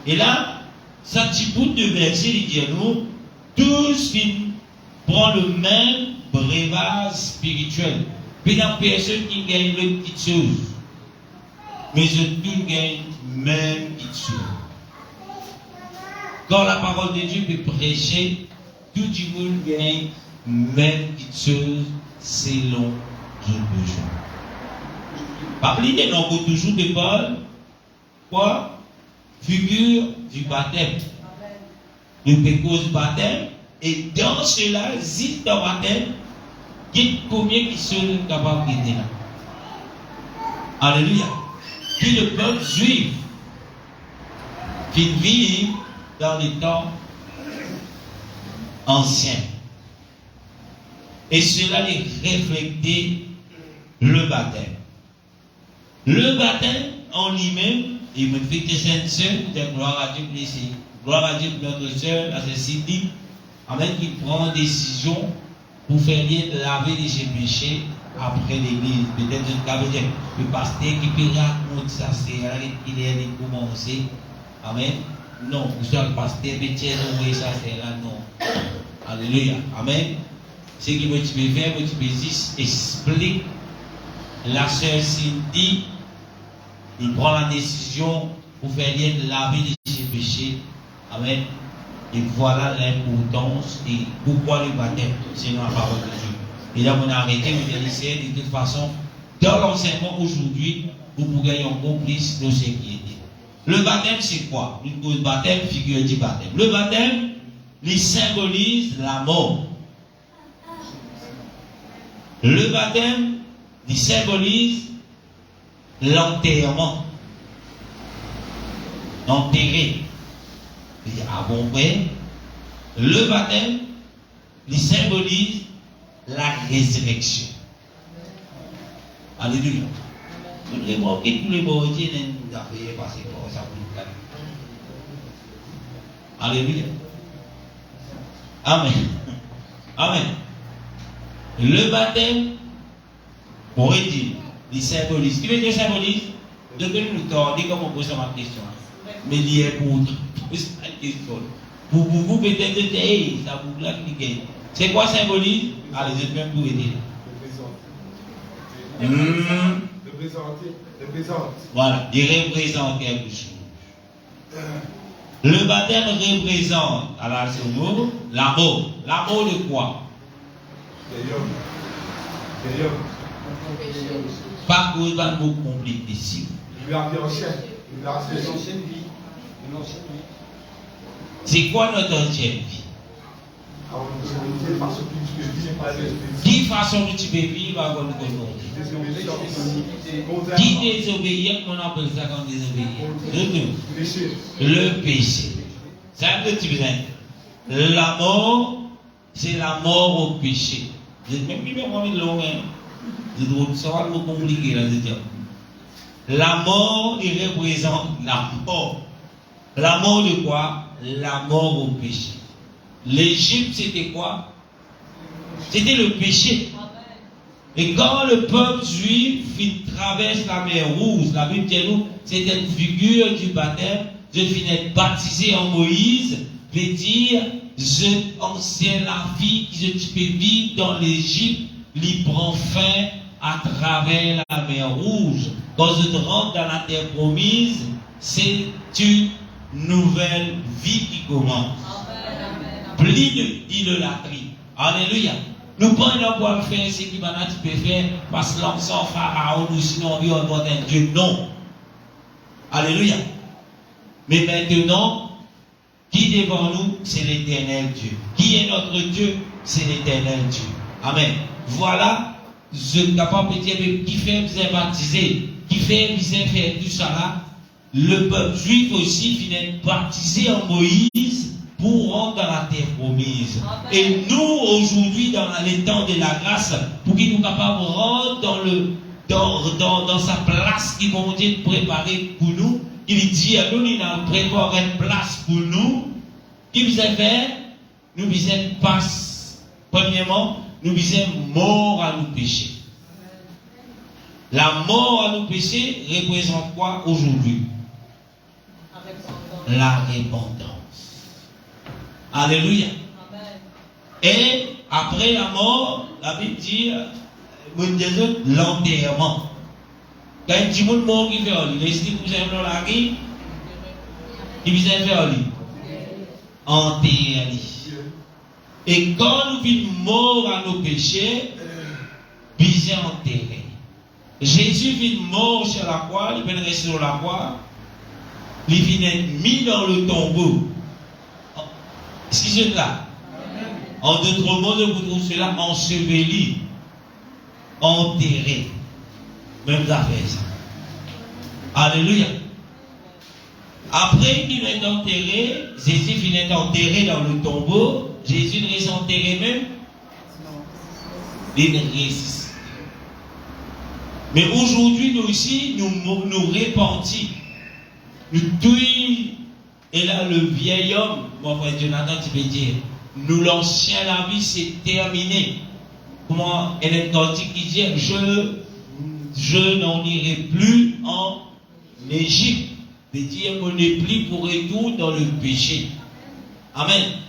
Et là, ça petit bout de verset, il dit à nous, tous qui prennent le même breuvage spirituel. Puis il y a personne qui gagne une petite chose. Mais tous gagnent même petite chose. Quand la parole de Dieu peut prêcher, tout le monde gagne même petite chose selon son besoin. Rappelez des noms toujours de Paul, quoi? Figure du baptême. Le cause du baptême, et dans cela, zit dans le baptême, qui combien qui sont capables d'être là. Alléluia. Qui le peuple juif qui vit dans les temps anciens. Et cela est reflété le baptême. Le baptême en lui-même, il me fait que c'est une sœur, gloire à Dieu pour ici. Gloire à Dieu pour notre sœur, à ceci dit, amen, qui prend une décision pour faire laver ses péchés après l'église. Peut-être une cabine, le pasteur qui peut raconter ça, c'est là qu'il est commencé. Amen. Non, vous savez, le pasteur peut dire ça, c'est là, non. Alléluia. Amen. Ce qui me peut faire, me peut dire, explique la sœur Cindy. Il prend la décision pour faire laver ses péchés. Amen. Et voilà l'importance et pourquoi le baptême, c'est dans la parole de Dieu. Et là, on a arrêté, on a dit, de toute façon, dans l'enseignement aujourd'hui, vous pourrez encore plus de sécurité. Le baptême, c'est quoi? Le baptême, figure du baptême. Le baptême, il symbolise la mort. Le baptême, il symbolise l'enterrement. Enterré. Ah bon, ouais. Le baptême, il symbolise la résurrection. Alléluia. Tous les mots qui tous les mots nous avons passé pour ça pour nous. Alléluia. Amen. Amen. Le baptême, pour dire, il symbolise. Qui veut dire symbolise? De que nous tordons comme on pose ma question. Mais il y a pour vous peut-être hey, ça vous l'a qui c'est quoi symbolise? Allez, je vais vous aider. Voilà, il représente quelque chose. Le baptême représente, alors c'est le mot, la mort. La mort de quoi? Pas cause d'un mot compliqué ici.
Il a en chaîne. Il a une ancienne vie.
C'est quoi notre ancienne vie? Qui façon que tu peux vivre avant de connaître? Qui désobéir, qu'on appelle ça comme désobéir? Le péché. C'est un petit peu. La mort, c'est la mort au péché. Je ne sais même plus comment il l'a. Ça va être compliqué là, la mort, il représente la mort. La mort de quoi? La mort au péché. L'Égypte, c'était quoi? C'était le péché. Et quand le peuple juif traverse la mer Rouge, la Bible dit nous, c'était une figure du baptême. Je finis d'être baptisé en Moïse, veut dire, je enseigne la vie que je peux vivre dans l'Égypte, lui prend fin à travers la mer Rouge. Quand je rentre dans la terre promise, c'est une nouvelle vie qui commence. Plus d'idolâtrie. Alléluia. Nous prenons pour le faire ce qui va tu peux faire parce que l'homme sans Pharaon ou sinon on va un Dieu. Non. Alléluia. Mais maintenant, qui est devant nous, c'est l'éternel Dieu. Qui est notre Dieu? C'est l'éternel Dieu. Amen. Voilà, je suis capable de dire qui fait vous baptiser, qui fait vous faire tout ça là. Le peuple juif aussi finit baptisé en Moïse pour rentrer dans la terre promise. Et nous, aujourd'hui, dans les temps de la grâce, pour qu'il nous capables de rentrer dans sa place qui vont Dieu préparer pour nous, il dit à nous, il a préparé une place pour nous. Qui vous a fait? Nous visons passe. Premièrement, nous visons mort à nos péchés. La mort à nos péchés représente quoi aujourd'hui? La repentance. Alléluia. Et après la mort, la Bible dit l'enterrement. Quand il dit mort qui fait oli, les qui vous aiment la vie, qui vous aiment faire oli, enterré. Et quand nous vîmes mort à nos péchés, nous enterré. Jésus vit mort sur la croix, il vient rester sur la croix, il vient mis dans le tombeau. Excusez-moi. En d'autres mots, nous trouvons cela enseveli, enterré. Même affaire ça. Alléluia. Après qu'il est enterré, Jésus finit enterré dans le tombeau. Jésus est enterré même. Il ressuscite. Mais aujourd'hui, nous aussi, nous repentis. Nous tuons. Et là, le vieil homme, mon frère Jonathan, tu peux dire, nous l'ancien, la vie, c'est terminé. Comment elle est cantique qui dit, je n'en irai plus en Égypte. De dire qu'on n'est plus pour retour dans le péché. Amen.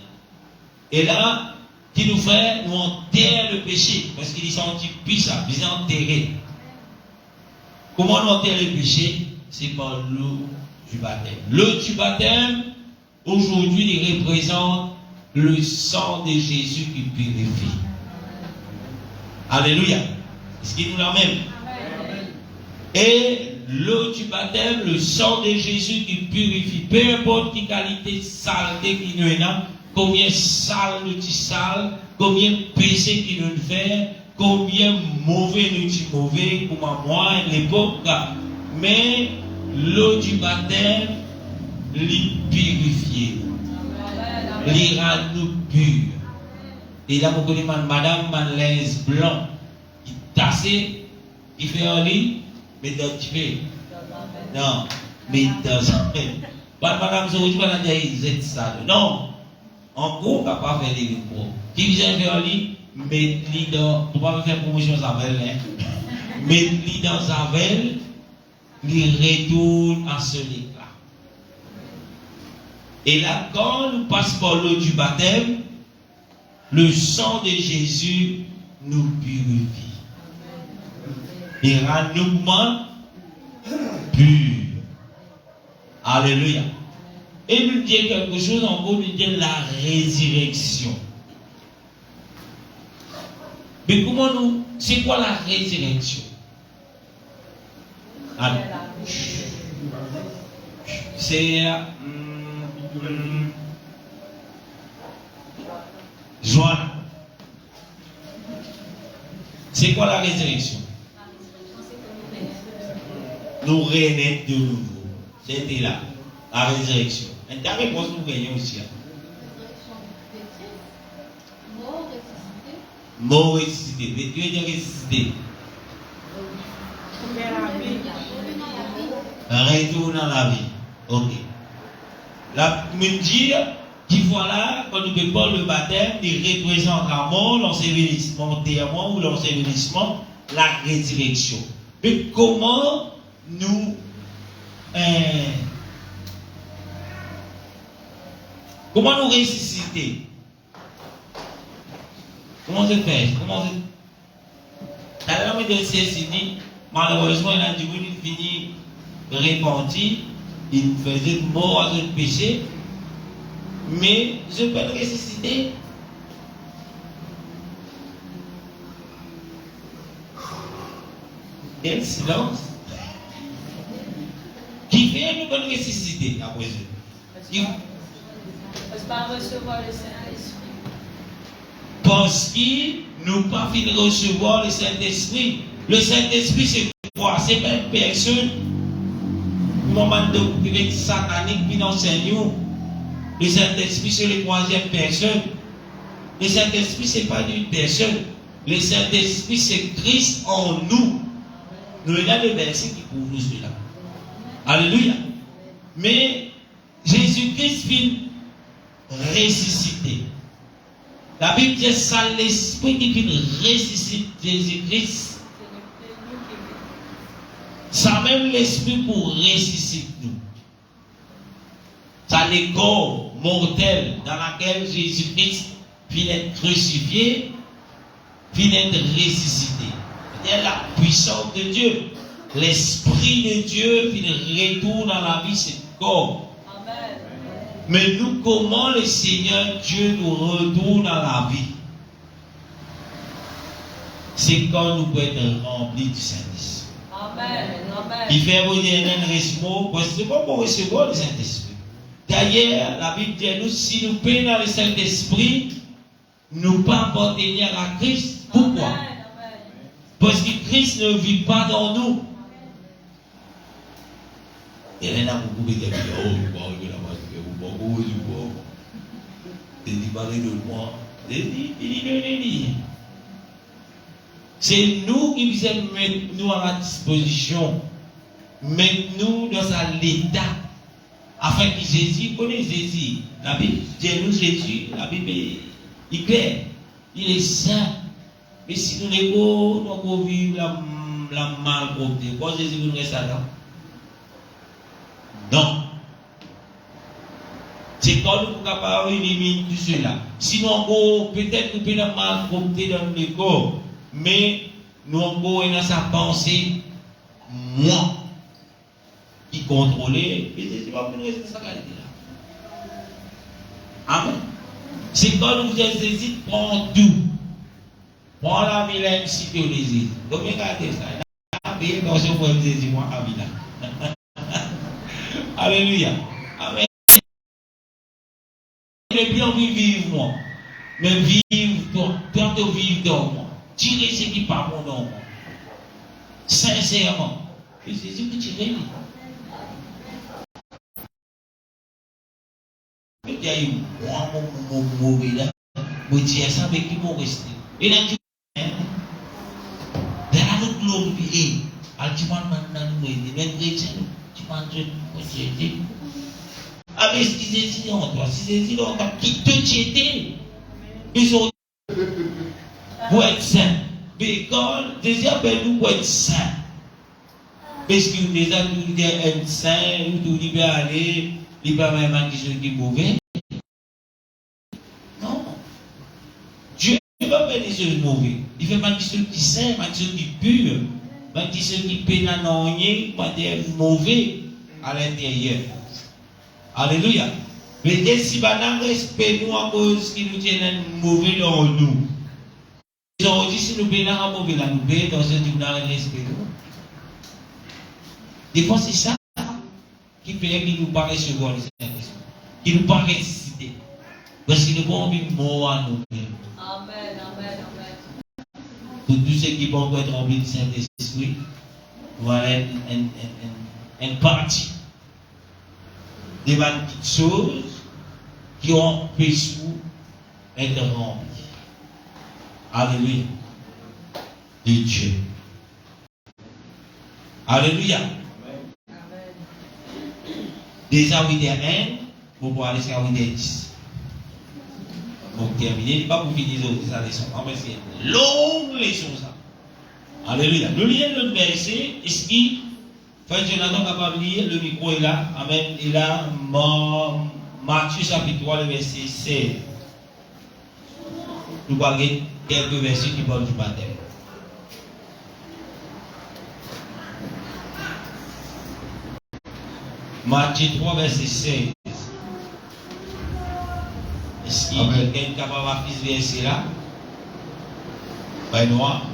Et là, qui nous fait, nous enterre le péché. Parce qu'il est senti puissant, il est enterré. Comment nous enterre le péché? C'est par l'eau du baptême. L'eau du baptême, aujourd'hui, il représente le sang de Jésus qui purifie. Alléluia. Est-ce qu'il nous l'amène? Et l'eau du baptême, le sang de Jésus qui purifie. Peu importe quelle qualité de saleté qui nous est là, combien sale nous dit sale, combien péché qui nous fait, combien mauvais nous dit mauvais, comme à moi, à l'époque. Mais l'eau du baptême, l'y purifier. L'y rend nous purs. Et là, vous connaissez madame Manlaise Blanc, qui tassait, qui fait un lit, mais dans le fait. Non, mais dans un fait. Madame Zorouj, madame Diaïs, ça. Non, en gros, on ne peut pas faire des micros. Qui vient faire un lit, mettez-le dans. On ne peut pas faire promotion Zavel, hein. Mettez-le dans Zavel, il retourne à ce lit-là. Et là, quand nous passons par l'eau du baptême, le sang de Jésus nous purifie. Et rend nous purs. Alléluia. Et nous dit quelque chose encore, nous dit la résurrection. Mais comment nous, c'est quoi la résurrection? C'est Joanne. C'est quoi la résurrection? Nous renaître de nouveau. C'était là, la résurrection. Et ta réponse, nous gagnons aussi. Mort ressuscité. Dieu est ressuscité. Retour dans la vie. Ok. La me dire qu'il voilà, quand nous parlons le baptême, il représente la mort, l'ensevelissement, l'enterrement ou l'ensevelissement, la résurrection. Mais comment nous ressusciter? Comment se fait? Comment se... Alors, le dit, malheureusement, il a dit, il finit repenti, il faisait mort à ce péché, mais je peux le ressusciter. Et le silence. Qui fait nous bonne ressusciter après eux?
Parce qu'on recevoir le Saint-Esprit.
Parce qu'ils n'ont pas fini de recevoir le Saint-Esprit. Le Saint-Esprit, c'est quoi? C'est pas une personne, moment de satanique qui enseigne. Le Saint-Esprit, c'est la troisième personne. Le Saint-Esprit, ce n'est pas une personne. Le Saint-Esprit, c'est Christ en nous. Nous avons le verset qui prouve nous cela. Alléluia. Mais Jésus-Christ vient ressusciter. La Bible dit ça, l'Esprit qui vient ressusciter Jésus-Christ. Ça même l'Esprit pour ressusciter nous. Ça les corps mortels dans laquelle Jésus-Christ vient être crucifié, vient être ressuscité. C'est la puissance de Dieu. L'Esprit de Dieu vient retourner dans la vie de ce corps.
Amen.
Mais nous, comment le Seigneur Dieu nous retourne dans la vie? C'est quand nous pouvons être remplis du Saint-Esprit.
Amen. Amen.
Il fait venir un resmo, parce que c'est pas pour recevoir le Saint-Esprit. D'ailleurs, la Bible dit nous, si nous payons dans le Saint-Esprit, nous pas appartenir à Christ. Pourquoi?
Amen.
Parce que Christ ne vit pas dans nous. Et là, beaucoup de gens c'est nous qui nous mettre nous à la disposition, mettre nous dans l'état, afin que Jésus connaisse Jésus. La Bible dit nous Jésus, la Bible est claire, il est saint. Mais si nous n'avons pas vivre la malpropreté, pourquoi Jésus nous reste là? Non. C'est quand nous sommes capables d'éliminer tout cela. Sinon, peut-être nous pouvons la malpropreté dans le corps, mais nous avons dans sa pensée, moi, qui contrôle, et Jésus va nous rester dans sa qualité là. Amen. C'est quand nous disons Jésus prend tout. Prends la vie là, si tu les dis. Combien regardez ça? Payez attention pour me dire, moi, la vie là. Alléluia. Amen. Le bien vivre moi. Mais vivre toi. Quand tu vivre dans moi. Tirez ce qui part mon dans moi. Sincèrement. Et c'est ce que tu veux. Mais il y a eu moi, mon mauvais là. Je dis ça avec qui m'ont resté. Et là, tu glorifié. Altiman maintenant nous aider. Les chrétiens, tu m'as dit, avec ce qu'ils disent en toi, si c'est dit en toi, qui te tiété, ils sont pour être saints. Mais quand déjà nous pour être saints, parce que déjà nous être saints, nous devons aller, il n'y a pas même qui sont mauvais. Non. Dieu ne fait pas faire des choses mauvaises. Il fait mal des choses qui saints, mal des choses qui pures. Même si ceux qui peinent à n'ennuyer, pas des mauvais à l'intérieur. Alléluia. Mais si nous respect nous à cause qui nous tiennent mauvais dans nous. Ils ont dit si nous peinons à mauvais dans nous, dans ce qui nous a respect. Des fois, c'est ça qui fait qu'il nous paraît recevoir le Saint-Esprit. Qui nous paraît ressusciter. Parce qu'il nous pas envie de mort à nous-mêmes.
Amen, amen, amen.
Pour tous ceux qui vont être remplis du Saint-Esprit, voilà une partie des petites choses qui ont pu être remplies. Alléluia. De Dieu. Alléluia. Déjà, oui, des 1, pour aller jusqu'à 10. Donc, terminé, il n'est pas pour finir sa leçon. C'est une longue leçon, ça. Alléluia. Nous lisons le verset. Est-ce qu'il fait Jonathan capable de lire? Le micro est là. Amen. Et là, Matthieu chapitre 3, le verset 16. Nous voyons quelques versets qui parlent du baptême. Matthieu 3, verset 16. Est-ce qu'il y a quelqu'un capable de faire ce verset-là? Ben noir.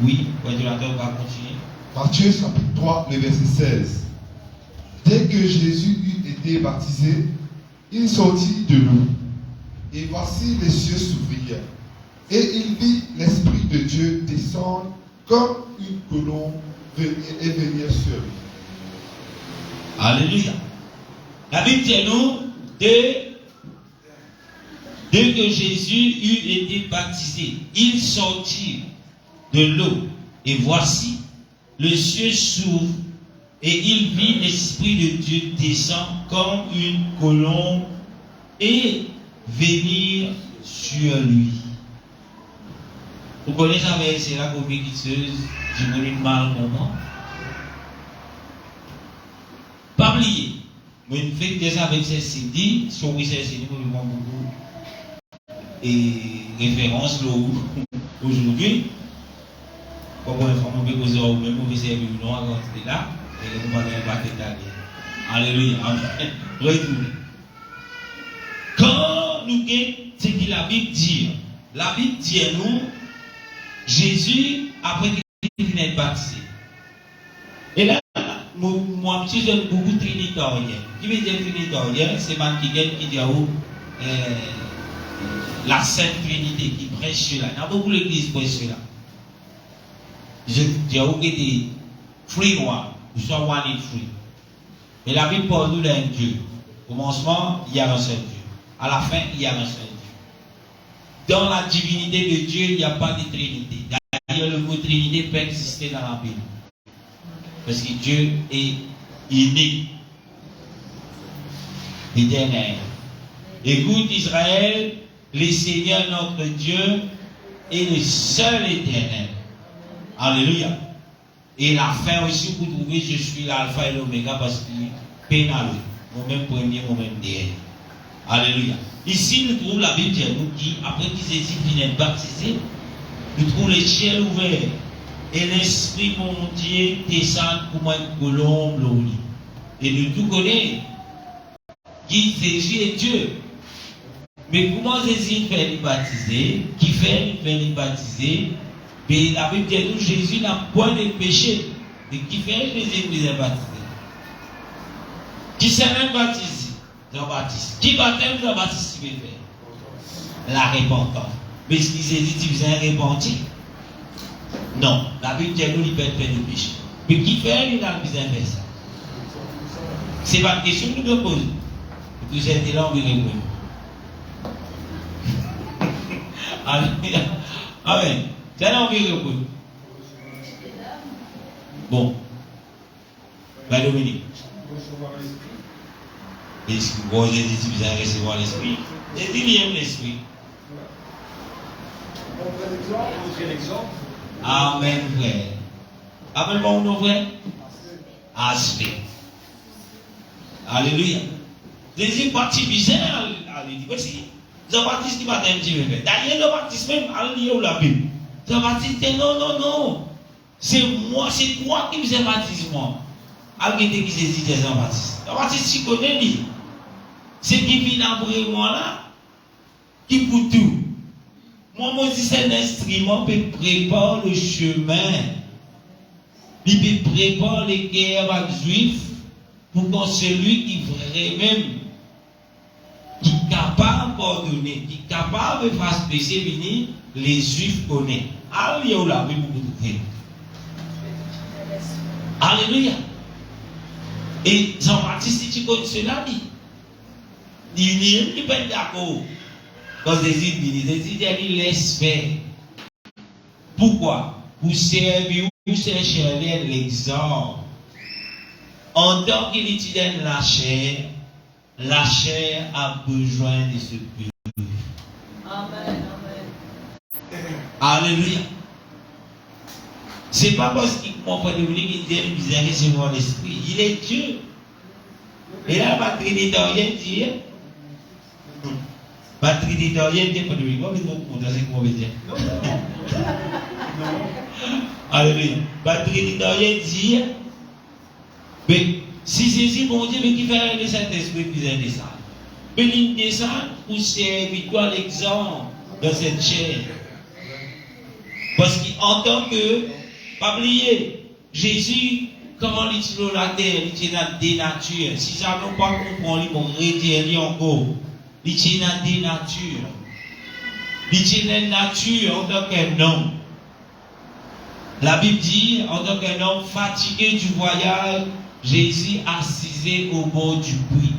Oui, le continuateur va continuer.
Matthieu chapitre 3, le verset 16. Dès que Jésus eut été baptisé, il sortit de l'eau. Et voici les cieux s'ouvrirent. Et il vit l'Esprit de Dieu descendre comme une colombe et venir sur lui.
Alléluia. La Bible dit nous, dès que Jésus eut été baptisé, il sortit de l'eau. Et voici, le ciel s'ouvre et il vit l'Esprit de Dieu descendre comme une colombe et venir sur lui. Vous connaissez avec c'est la compétition du monde mal moment. Pas oublier. Mais une fait déjà avec ces CD, sur ces CD, nous avons beaucoup et références aujourd'hui. Comment informer que vous aurez même mauvais service non à quand là et vous m'avez pas détaillé. Alléluia. Amen. Retournez. Quand nous gagnons ce que la Bible dit à nous, Jésus, après qu'il finit baptisé. Et là, moi, je suis beaucoup trinitaire. Qui veut dire trinitaire? C'est man qui dit la Sainte Trinité qui prêche cela. Il y a beaucoup d'églises qui prêchent cela. Je dis que des fruits noirs, ou soit one in fruit. Et la Bible parle nous d'un Dieu. Au commencement, il y a un seul Dieu. À la fin, il y a un seul Dieu. Dans la divinité de Dieu, il n'y a pas de Trinité. D'ailleurs, le mot Trinité peut exister dans la Bible. Parce que Dieu est unique, éternel. Écoute Israël, le Seigneur notre Dieu est le seul éternel. Alléluia. Et la fin aussi, vous trouvez, je suis l'alpha et l'oméga parce qu'il pénal. Moi-même premier, moi-même dernier. Alléluia. Ici, nous trouvons la Bible qui, après que Jésus finit baptisé, nous trouvons les ciels ouverts. Et l'Esprit mon Dieu descend comme une colombe l'eau. Et nous tout connaissons qui Jésus est Dieu. Mais comment Jésus fait les baptiser? Qui fait les baptiser? Mais la Bible dit que Jésus n'a point de péché. Mais qui fait les baptiser? Qui s'est même baptisé? Jean-Baptiste. Qui baptême Jean-Baptiste qui veut faire? La repentance. Mais ce qui s'est dit, tu faisais repentir? Non. La Bible dit que nous, il peut faire des péchés. Mais qui fait, il a besoin de faire ça? C'est pas une question que nous devons poser. Vous êtes là, on veut répondre. Alléluia. Amen. C'est là, on veut répondre. Bon. Ben, Dominique. Est-ce que vous avez dit que vous allez recevoir l'esprit? Et il aime l'esprit.
Montrez l'exemple.
Amen, frère. Amen, mon nom, frère. Aspect. Alléluia. Les parties bizarres, alléluia. Voici. Jean-Baptiste qui va un petit peu. D'ailleurs, Jean-Baptiste même, alléluia, ou la Bible. Jean-Baptiste dit non. C'est moi, c'est toi qui vous ai baptisé, moi. Alléluia, qui s'est dit Jean-Baptiste. Jean-Baptiste, tu connais lui. C'est qui vient après moi là, qui pour tout. Moi, c'est un instrument qui prépare le chemin. Il prépare les guerres avec les Juifs pour que celui qui vraiment, qui est capable de pardonner, qui est capable de faire péché, venir, les Juifs connaissent. Alléluia, oui, beaucoup de temps. Alléluia. Et Jean-Baptiste, si tu connais cela, il n'est pas d'accord. Quand Jésus dit, il laisse faire. Pourquoi? Pour servir, pour chercher l'exemple. En tant qu'il utilise la chair a besoin de se purifier.
Amen.
Alléluia. C'est pas parce qu'il comprend de lui qu'il dit qu'il a recevoir l'esprit. Il est Dieu. Et là, la Trinitarienne dit. La Trinitarienne dit pour lui. Moi, je vais vous montrer ce qu'on veut dire. Alléluia. La Trinitarienne dit. Mais si Jésus, mon Dieu, mais qui fait le Saint-Esprit qui vient descendre. Mais il descend pour servir toi l'exemple dans cette chair. Parce qu'en tant que, pas oublier, Jésus, comment il est la terre, il est dans des natures. Si ça ne pas comprendre, il va redire encore. Il est dans des natures. Il est dans une nature en tant qu'un homme. La Bible dit, en tant qu'un homme fatigué du voyage, Jésus assisé au bord du puits.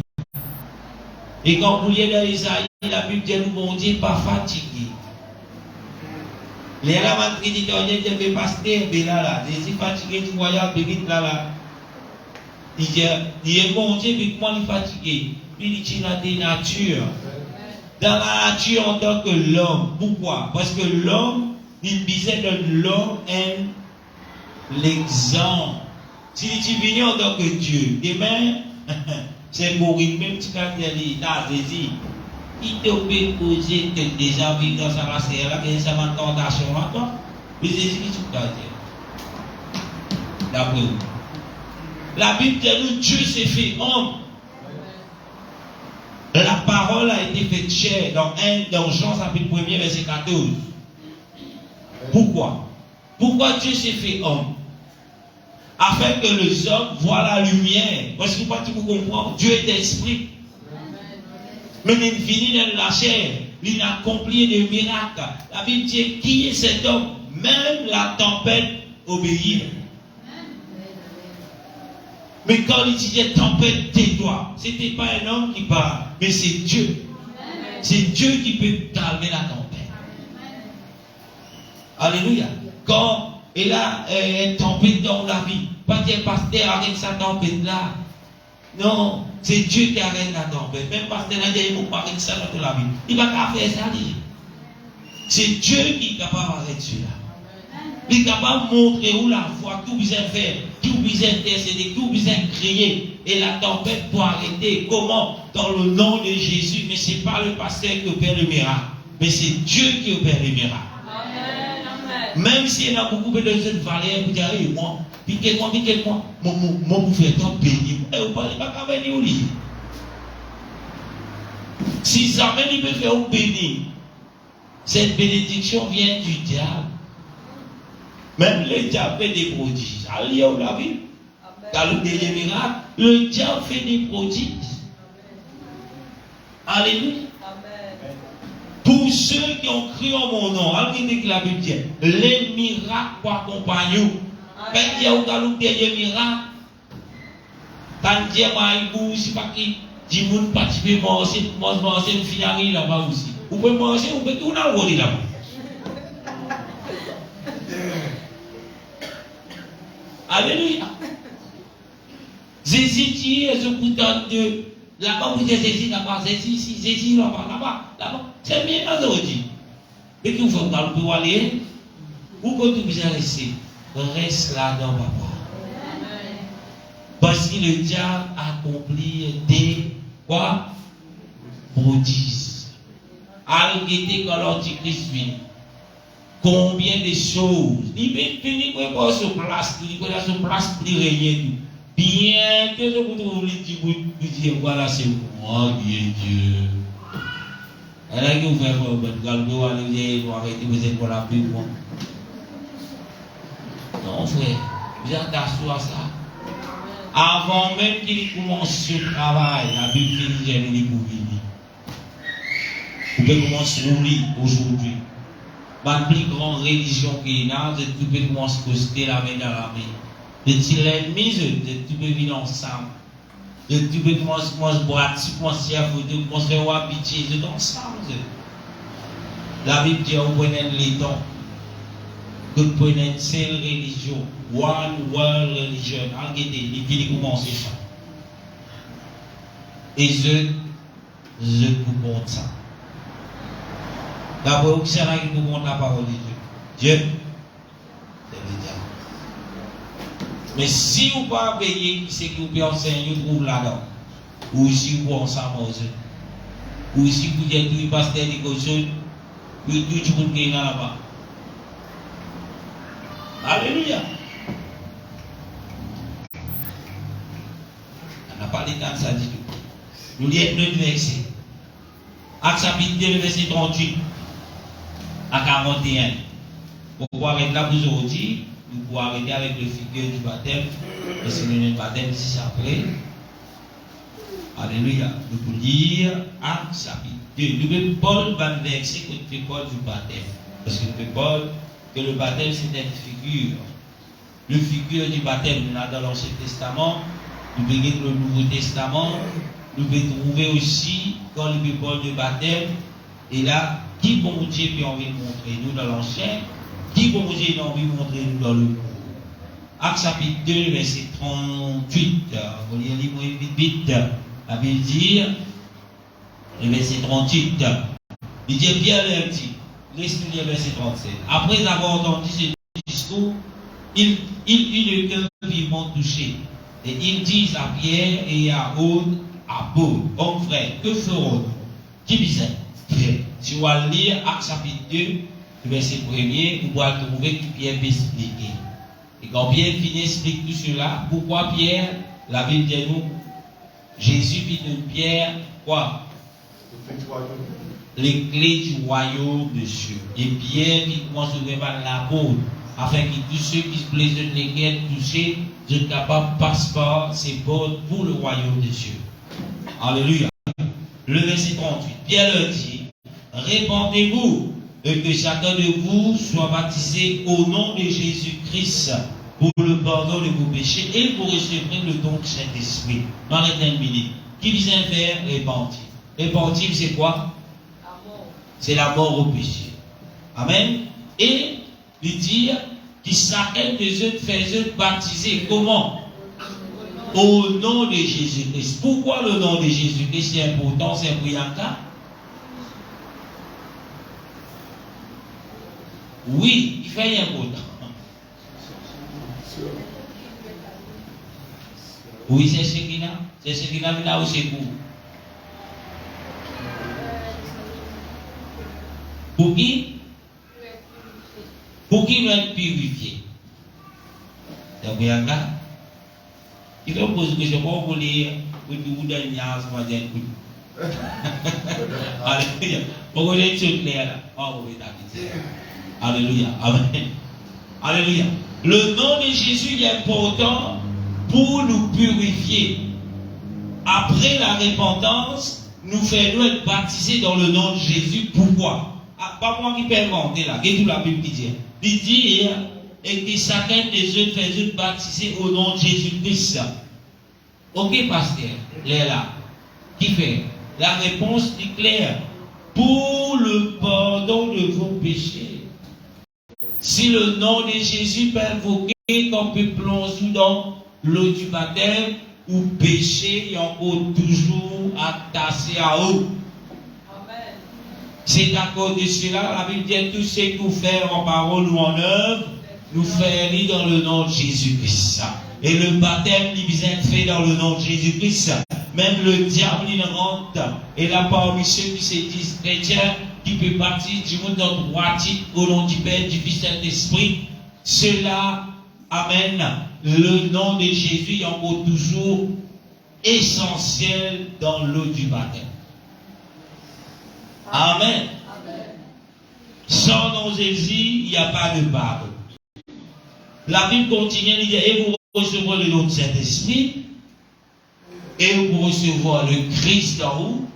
Et quand vous lisez dans Isaïe, la Bible dit nous, bon Dieu, pas fatigué. Les là, on dit, mais pasteur, mais là, Jésus fatigué du voyage, mais là. Il dit, bon Dieu, mais comment il est fatigué? Il dit, dans la nature. Dans la nature en tant que l'homme. Pourquoi? Parce que l'homme, il disait que l'homme aime l'exemple. Si tu viens en tant que Dieu, demain, c'est pour une même petite carrière, il te peut poser des avis dans sa race, là, que ça m'a tentation là, toi. Mais c'est ce que tu peux dire. D'après vous. La Bible dit nous, Dieu s'est fait homme. La parole a été faite chair dans Jean chapitre 1er, verset 14. Pourquoi? Pourquoi Dieu s'est fait homme? Afin que les hommes voient la lumière. Parce que vous comprenez, Dieu est esprit. Mais il finit dans la chair. Il a accompli des miracles. La Bible dit, qui est cet homme? Même la tempête obéit. Mais quand il disait tempête, tais-toi, ce n'était pas un homme qui parle, mais c'est Dieu. C'est Dieu qui peut calmer la tempête. Alléluia. Quand il a une tempête dans la vie, pas qu'un pasteur arrête sa tempête là. Non, c'est Dieu qui arrête la tempête. Même pasteur n'a dit, il faut pas arrêter ça dans la vie. Il ne va pas faire ça. C'est Dieu qui est capable d'arrêter cela. Il est capable de montrer où la foi, tout besoin faire, tout besoin intercéder, tout besoin crier. Et la tempête pour arrêter. Comment? Dans le nom de Jésus. Mais ce n'est pas le pasteur qui opère le miracle. Mais c'est Dieu qui opère le miracle. Même s'il y a beaucoup de jeunes valeurs, vous dites, moi, piquez-moi, mon bouffeur est en béni. Et vous parlez pas qu'à venir au lit. Si ça il peut faire au béni, cette bénédiction vient du diable. Même le diable fait des prodiges. Allez, on l'a vu. Dans le dernier miracle, le diable fait des prodiges. Alléluia. Pour ceux qui ont cru en mon nom, regardez que la Bible dit, les miracles pour accompagner. Quand il y a un dernier miracle, quand il y a un si pas qui dit que vous participez, moi aussi, je finis là-bas aussi. Vous pouvez manger, vous pouvez tout là-bas. Alléluia. Jésus dit, je vous donne de là-bas, vous dites Jésus là-bas, Jésus là-bas. C'est bien aujourd'hui. Mais que vous faites dans le pouvoir aller, où que tu puisses rester, reste là-dedans, papa. Parce que le diable accomplit des quoi? Prodiges. Arrêtez quand l'Antichrist vient. Combien de choses? Il peut pas sur place, il peut pas sur place pour régner. Bien que je vous trouve vous dire voilà, c'est moi qui est Dieu. Elle a dit vous faites vous arrêtez, vous êtes pour la paix. Non, frère, vous êtes assis à ça. Avant même qu'il commence ce travail, la Bible dit qu'il est pour venir. Vous pouvez commencer à lire aujourd'hui. Ma plus grande religion qui est là, c'est que tu peux commencer à poster la main dans la main. De tirer l'ennemi, tu peux vivre ensemble. Tu peux commencer à boire, tu peux commencer à photo, tu peux commencer à avoir pitié, c'est ensemble. La Bible dit, vous prenez les dons. Vous prenez une seule religion. One world religion. Regardez, il finit commencer ça. Et je vous montre ça. D'abord, qui c'est là qui vous montre la parole de Dieu? Dieu, c'est le diable. Mais si vous ne pouvez pas payer, qui c'est qui vous peut enseigner, vous trouvez là-dedans. Ou si vous ensemble aussi. Ou si vous êtes tout pasteur de cochon, vous êtes tout le monde qui est là-bas. Alléluia. On n'a pas les temps de ça du tout. Nous lisons notre verset. Acte chapitre 2, verset 38 à 41. Pour arrêter là aujourd'hui, nous pouvons arrêter avec le figure du baptême. Parce que le baptême, c'est après. Alléluia. Nous pouvons lire Acte chapitre 2. Nous pouvons Paul va verser que Paul du baptême. Parce que Paul, que le baptême c'est une figure. Le figure du baptême, nous l'avons dans l'Ancien Testament, nous avons le Nouveau Testament, nous pouvons trouver aussi quand le parle de baptême. Et là, qui bon Dieu peut envie montrer nous dans l'ancien, qui bon Dieu peut envie montrer nous dans le nouveau. Acte chapitre 2, verset 38. Vous lire vite. La Bible dit, le verset 38. Il dit Pierre leur dit, laisse-nous lire verset 37. Après avoir entendu ce discours, il eut le cœur vivement touché. Et ils disent à Pierre et à Aude, à Paul, hommes frères, que ferons-nous? Qui disait? Si on va lire Acte chapitre 2, le verset 1er, on va trouver que Pierre peut expliquer. Et quand Pierre finit explique tout cela, pourquoi Pierre, la Bible dit nous, Jésus dit de Pierre, quoi? Les clés du royaume de Dieu. Et Pierre qui commence à ouvrir la porte, afin que tous ceux qui se plaisent de lesquels toucher, soient capables de passer par ces portes pour le royaume de Dieu. Alléluia. Le verset 38. Pierre leur dit, répandez-vous et que chacun de vous soit baptisé au nom de Jésus-Christ pour le pardon de vos péchés et vous recevrez le don du Saint-Esprit. M'arrêtez une minute. Qui vient faire repentir? Repentir, c'est quoi? C'est la mort au péché. Amen. Et il dit que chacun des eux fait baptiser. Comment? Au nom de Jésus-Christ. Pourquoi le nom de Jésus-Christ est important? C'est pour Yanka? Oui, il fait important. Oui, c'est ce qu'il a. C'est ce qu'il a vu là où c'est pour. Pour qui? Pour qui doit être purifié? C'est pour Yanka? Il faut poser que je ne peux pas vous lire pour vous donner un matin. Alléluia. Pourquoi vous êtes sur clair là? Oh, vous êtes alléluia. Amen. Alléluia. Le nom de Jésus est important pour nous purifier. Après la repentance, nous faisons être baptisés dans le nom de Jésus. Pourquoi? Pas moi qui peux inventer là. Qu'est-ce que la Bible dit? Il dit et que chacun des eux fait baptiser au nom de Jésus-Christ. Ok, pasteur, là. Qui fait? La réponse est claire. Pour le pardon de vos péchés. Si le nom de Jésus peut invoquer qu'on peut plonger dans l'eau du baptême, ou péché, il y a encore toujours attaché à eux. C'est à cause de cela, la Bible dit tout ce que nous faisons en parole ou en œuvre, nous faisons dans le nom de Jésus-Christ. Et le baptême, il vient fait dans le nom de Jésus-Christ. Même le diable, il rentre. Et là, parmi ceux qui se disent chrétiens, qui peut partir du monde dans trois titres au nom du Père, du Fils et de l'Esprit, cela amène le nom de Jésus, il y a encore toujours essentiel dans l'eau du baptême. Amen. Sans nom Jésus, il n'y a pas de pardon. La Bible continue, il dit, et vous recevrez le nom de Saint-Esprit, et vous recevrez le Christ en vous,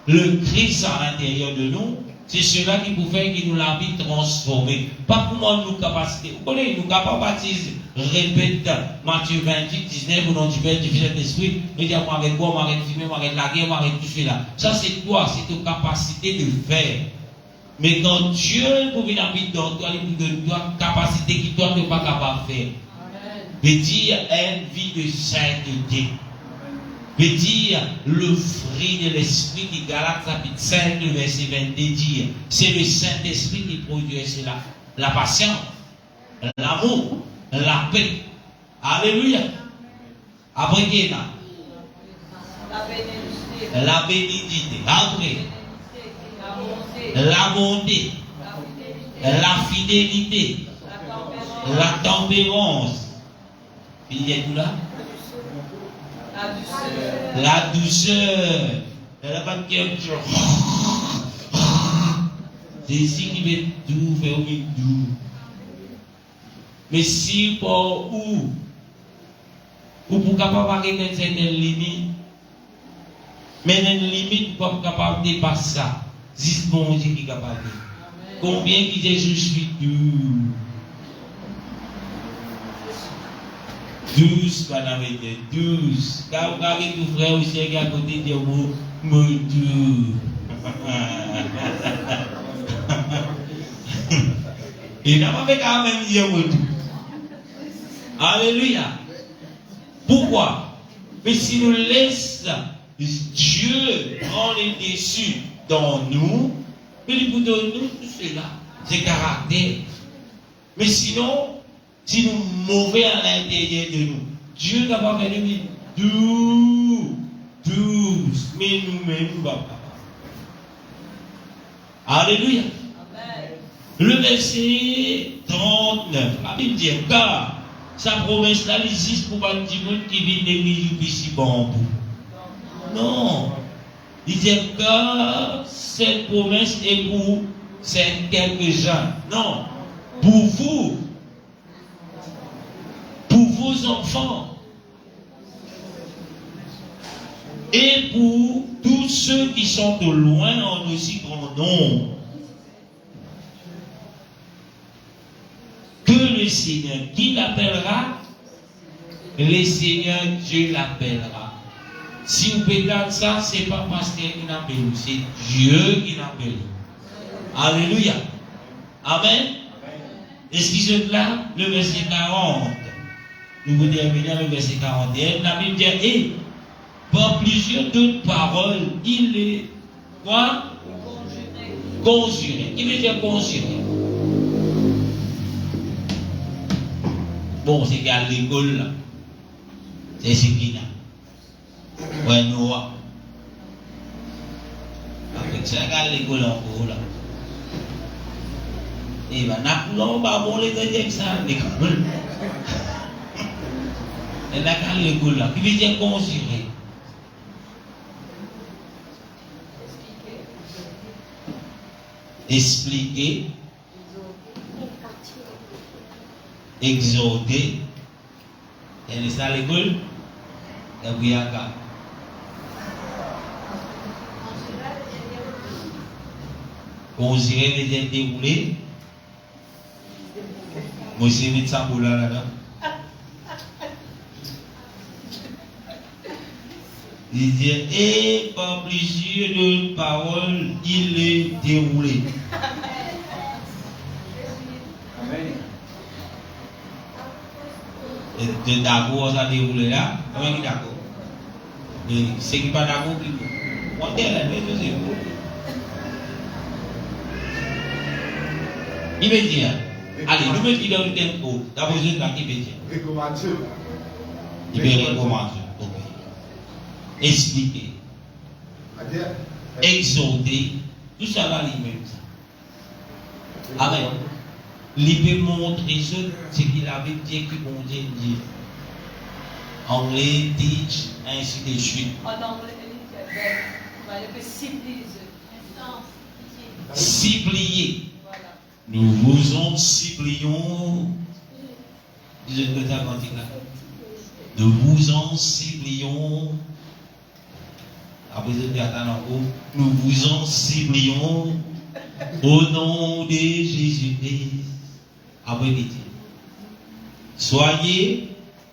le Christ à l'intérieur de nous. C'est cela qui vous fait que nous la vie transformée. Pas pour moi, nous capacités. Vous connaissez, nous capables de baptiser. Répète Matthieu 28, 19, au nom du Père, du Fils et de l'Esprit. Nous disons, moi, arrête quoi, moi, arrête fumer, moi, arrête la guerre, moi, arrête tout cela. Ça, c'est toi, c'est ta capacité de faire. Mais quand Dieu pour venir habiter dans toi, il vous donne toi capacité qui toi, tu n'es pas capable de faire. Veut dire une vie de sainteté. Veut dire le fruit de l'esprit qui Galates chapitre 5, le verset 22 dit, c'est le Saint-Esprit qui produit cela. La patience, l'amour, la paix. Alléluia. Après qui est là? La bénédiction. Après. La bonté. La fidélité. La tempérance. Il y a tout là? La douceur. Elle a pas de cœur. C'est ici qui veut tout faire au milieu. Mais si pour où pour capable arrêter une certaine limite, mais une limite pour capable de dépasser ça. C'est bon Dieu qui est capable. Combien qui dit je suis dur. 12, qu'on avait dit 12. Quand vous avez tout frère aussi qui à côté de vous, me doux. Et n'a pas fait quand même dire me doux. Alléluia. Pourquoi? Mais si nous laissons Dieu prendre le dessus dans nous, il peut donner nous tout cela, c'est caractère. Mais sinon, si nous mauvais à l'intérieur de nous, Dieu n'a pas fait de nous douce, mais nous-mêmes, papa. Alléluia. Amen. Le verset 39, la Bible dit, car sa promesse là, il existe pour pas dire qui vit des milliers ici bon. Non. Il dit que cette promesse est pour quelques-uns. Non. Pour vous. Pour vos enfants. Et pour tous ceux qui sont de loin en aussi grand nombre. Que le Seigneur, qui l'appellera? Le Seigneur Dieu l'appellera. Si vous perdez ça, ce n'est pas parce qu'il appelle, c'est Dieu qui l'appelle. Alléluia. Amen. Excusez-moi, le verset 40. Nous vous terminons le verset 41. La Bible dit, et par plusieurs d'autres paroles, il est quoi? Conjuré. Qui veut dire conjuré? Bon, c'est qu'à l'école, là. C'est ce qu'il a. Ouais, nous, avec ça, à l'école, en gros, là. Et bien, on va bon les aider ça à l'école. Et là, à l'école, là, qui veut dire considérer. Expliquer. Exhorter. Et ça à l'école, et puis à cas. Considérer les déroulés. Moi, je vais mettre ça pour là-dedans. Il dit, et par plusieurs de paroles, il est déroulé. Et d'accord, ça déroulé là. Comment il est d'accord? C'est qui pas d'accord qui on est là, c'est vous. Il veut dire, allez, nous mettons dans le tempo. D'abord, je vais dire qui veut dire.
Recommander.
Il veut recommander. Ok. Expliquer. Exhorter. Tout ça va lui-même. Amen. Il peut montrer ce qu'il avait dit que bon Dieu dit. Anglais, teach, ainsi de suite.
En anglais, il peut supplier.
Supplier.
Voilà.
Nous vous en supplions. Nous vous en supplions. Après, nous vous en supplions au nom de Jésus-Christ. Après, dit soyez,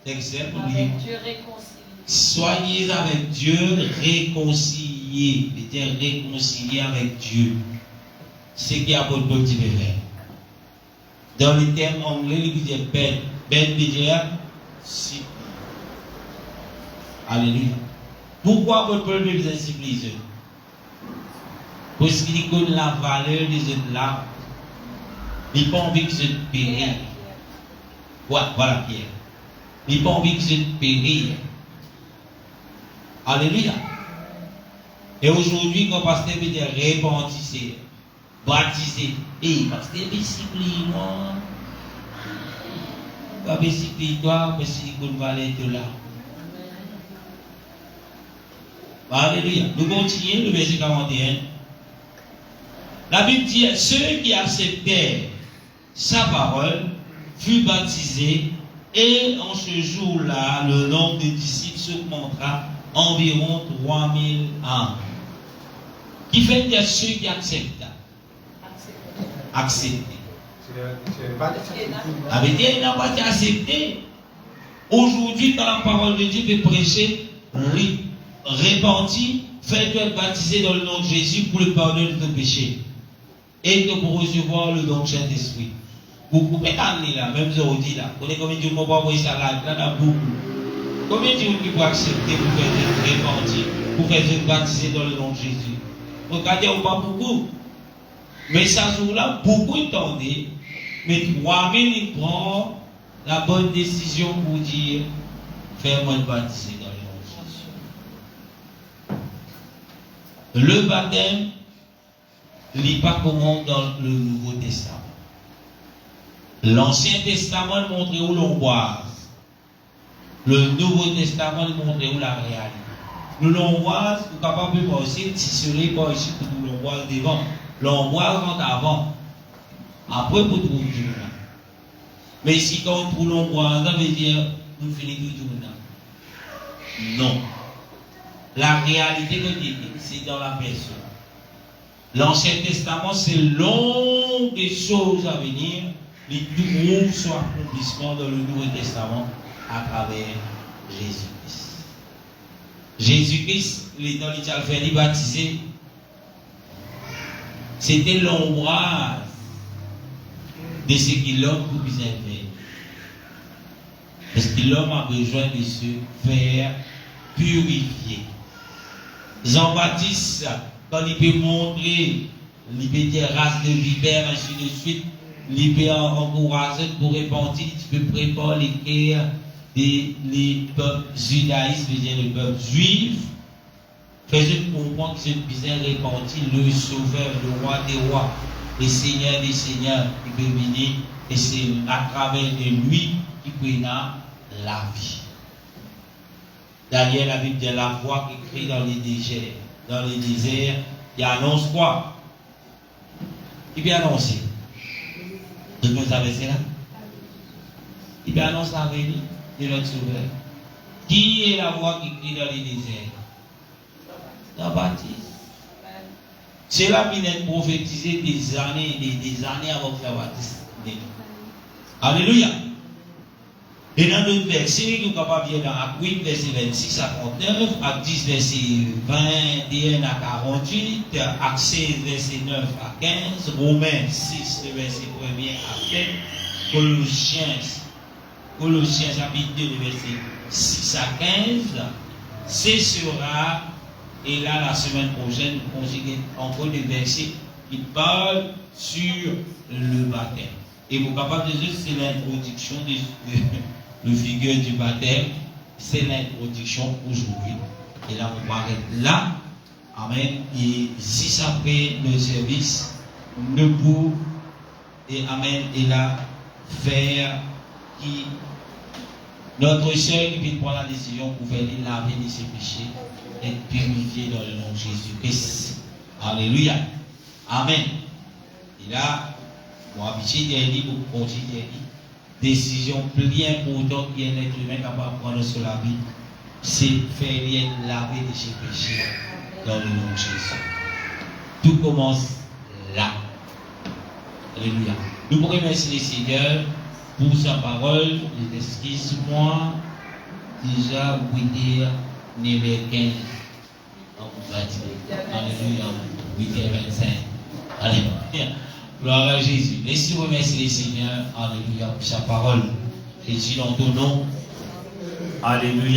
texte,
Avec Dieu réconcilié.
soyez avec Dieu réconciliés. Était réconcilié avec Dieu. Ce qui a pour petit bébé. Dans le terme anglais, il dit ben déjà si. Alléluia. Pourquoi votre peuple vous a supplié? Parce qu'il connaît la valeur de cette là. Il n'a pas envie que c'est périr. Ouais, voilà Pierre. Il n'a pas envie que c'est périr. Alléluia. Et aujourd'hui, quand le pasteur veut dire répentissez, baptisez, et pasteur, supplie-moi. Pas supplie-toi, parce qu'il va aller de là. Alléluia. Nous continuons le verset 41. La Bible dit, ceux qui acceptèrent sa parole furent baptisés, et en ce jour-là, le nombre de disciples s'augmentera environ 3000 âmes. Qui fait dire ceux qui acceptent. Accepter. Ça veut dire qu'il n'a pas été accepté. Aujourd'hui, dans la parole de Dieu, peut prêcher, repentir, fais-toi être baptisé dans le nom de Jésus pour le pardon de tes péchés. Et pour recevoir le don de Saint-Esprit. Vous pouvez aller là, même aujourd'hui là. Vous connaissez combien de gens qui vont voir ça là, dans beaucoup. Combien de gens qui vont accepter pour faire être repentir, pour faire être baptisé dans le nom de Jésus? Regardez, on pas beaucoup. Mais ça jour-là, beaucoup entendaient. Mais 3000 ils prennent la bonne décision pour dire fais-moi baptiser dans le nom de Jésus. Le baptême n'est pas comment dans le Nouveau Testament. L'Ancien Testament montrait où l'onboise. Le Nouveau Testament montrait où la réalité. Nous l'onboise, vous êtes capable de aussi tisseler par ici pour nous l'onboise devant. L'onboise rentre avant. Après pour trouver du monde. Mais si quand on trouve l'onboise, ça veut dire nous finissons tout le monde. Non. La réalité que Dieu dit, c'est dans la personne. L'Ancien Testament, c'est long des choses à venir. Les plus gros sont accomplissement dans le Nouveau Testament à travers Jésus-Christ. Jésus-Christ, dans l'Italie baptisé, c'était l'ombrage de ce que l'homme peut bien faire. Parce que l'homme a besoin de se faire purifier. Jean-Baptiste, quand il peut montrer, il peut dire race de vipère, ainsi de suite, il peut encourager pour repentir, tu peux préparer les cœurs des peuples judaïstes, c'est-à-dire les peuples juifs, faisait comprendre que c'est bien repenti, le sauveur, le roi des rois, le seigneur des seigneurs, qui peut venir, et c'est à travers de lui qui peut la vie. D'ailleurs, la Bible dit la voix qui crie dans les déserts. Dans les déserts, il annonce quoi? Il peut annoncer. Vous savez cela? Il peut annoncer la venue de notre sauveur. Qui est la voix qui crie dans les déserts? Jean-Baptiste. C'est là qu'il est prophétisé des années avant que Jean-Baptiste naisse. Alléluia. Et dans d'autres versets, nous sommes capables de lire dans Actes 8, verset 26 à 39, Actes 10, verset 21 à 48, Actes 16, verset 9 à 15, Romains 6, verset 1 à 7, Colossiens chapitre 2, verset 6 à 15, ce sera, et là la semaine prochaine, nous conjuguons encore des versets qui parlent sur le baptême. Et vous capables de dire, c'est l'introduction de figure du baptême, c'est l'introduction aujourd'hui. Et là, on va arrêter là. Amen. Et si après le service, debout, et Amen, et là, faire qui notre sœur qui vient prendre la décision pour faire laver de ses péchés, être purifié dans le nom de Jésus-Christ. Alléluia. Amen. Et là, mon habitude est dit, pour continuer, décision plus importante qu'un être humain capable de prendre sur la vie, c'est faire laver de ses péchés dans le nom de Jésus. Tout commence là. Alléluia. Nous pourrions remercier le Seigneur pour sa parole. Excuse-moi, déjà, vous pouvez dire, 9h15. Alléluia. 8h25. Alléluia. Gloire à Jésus. Laissez-vous remercier le Seigneur. Alléluia. Pour sa parole. Jésus dans ton nom. Alléluia.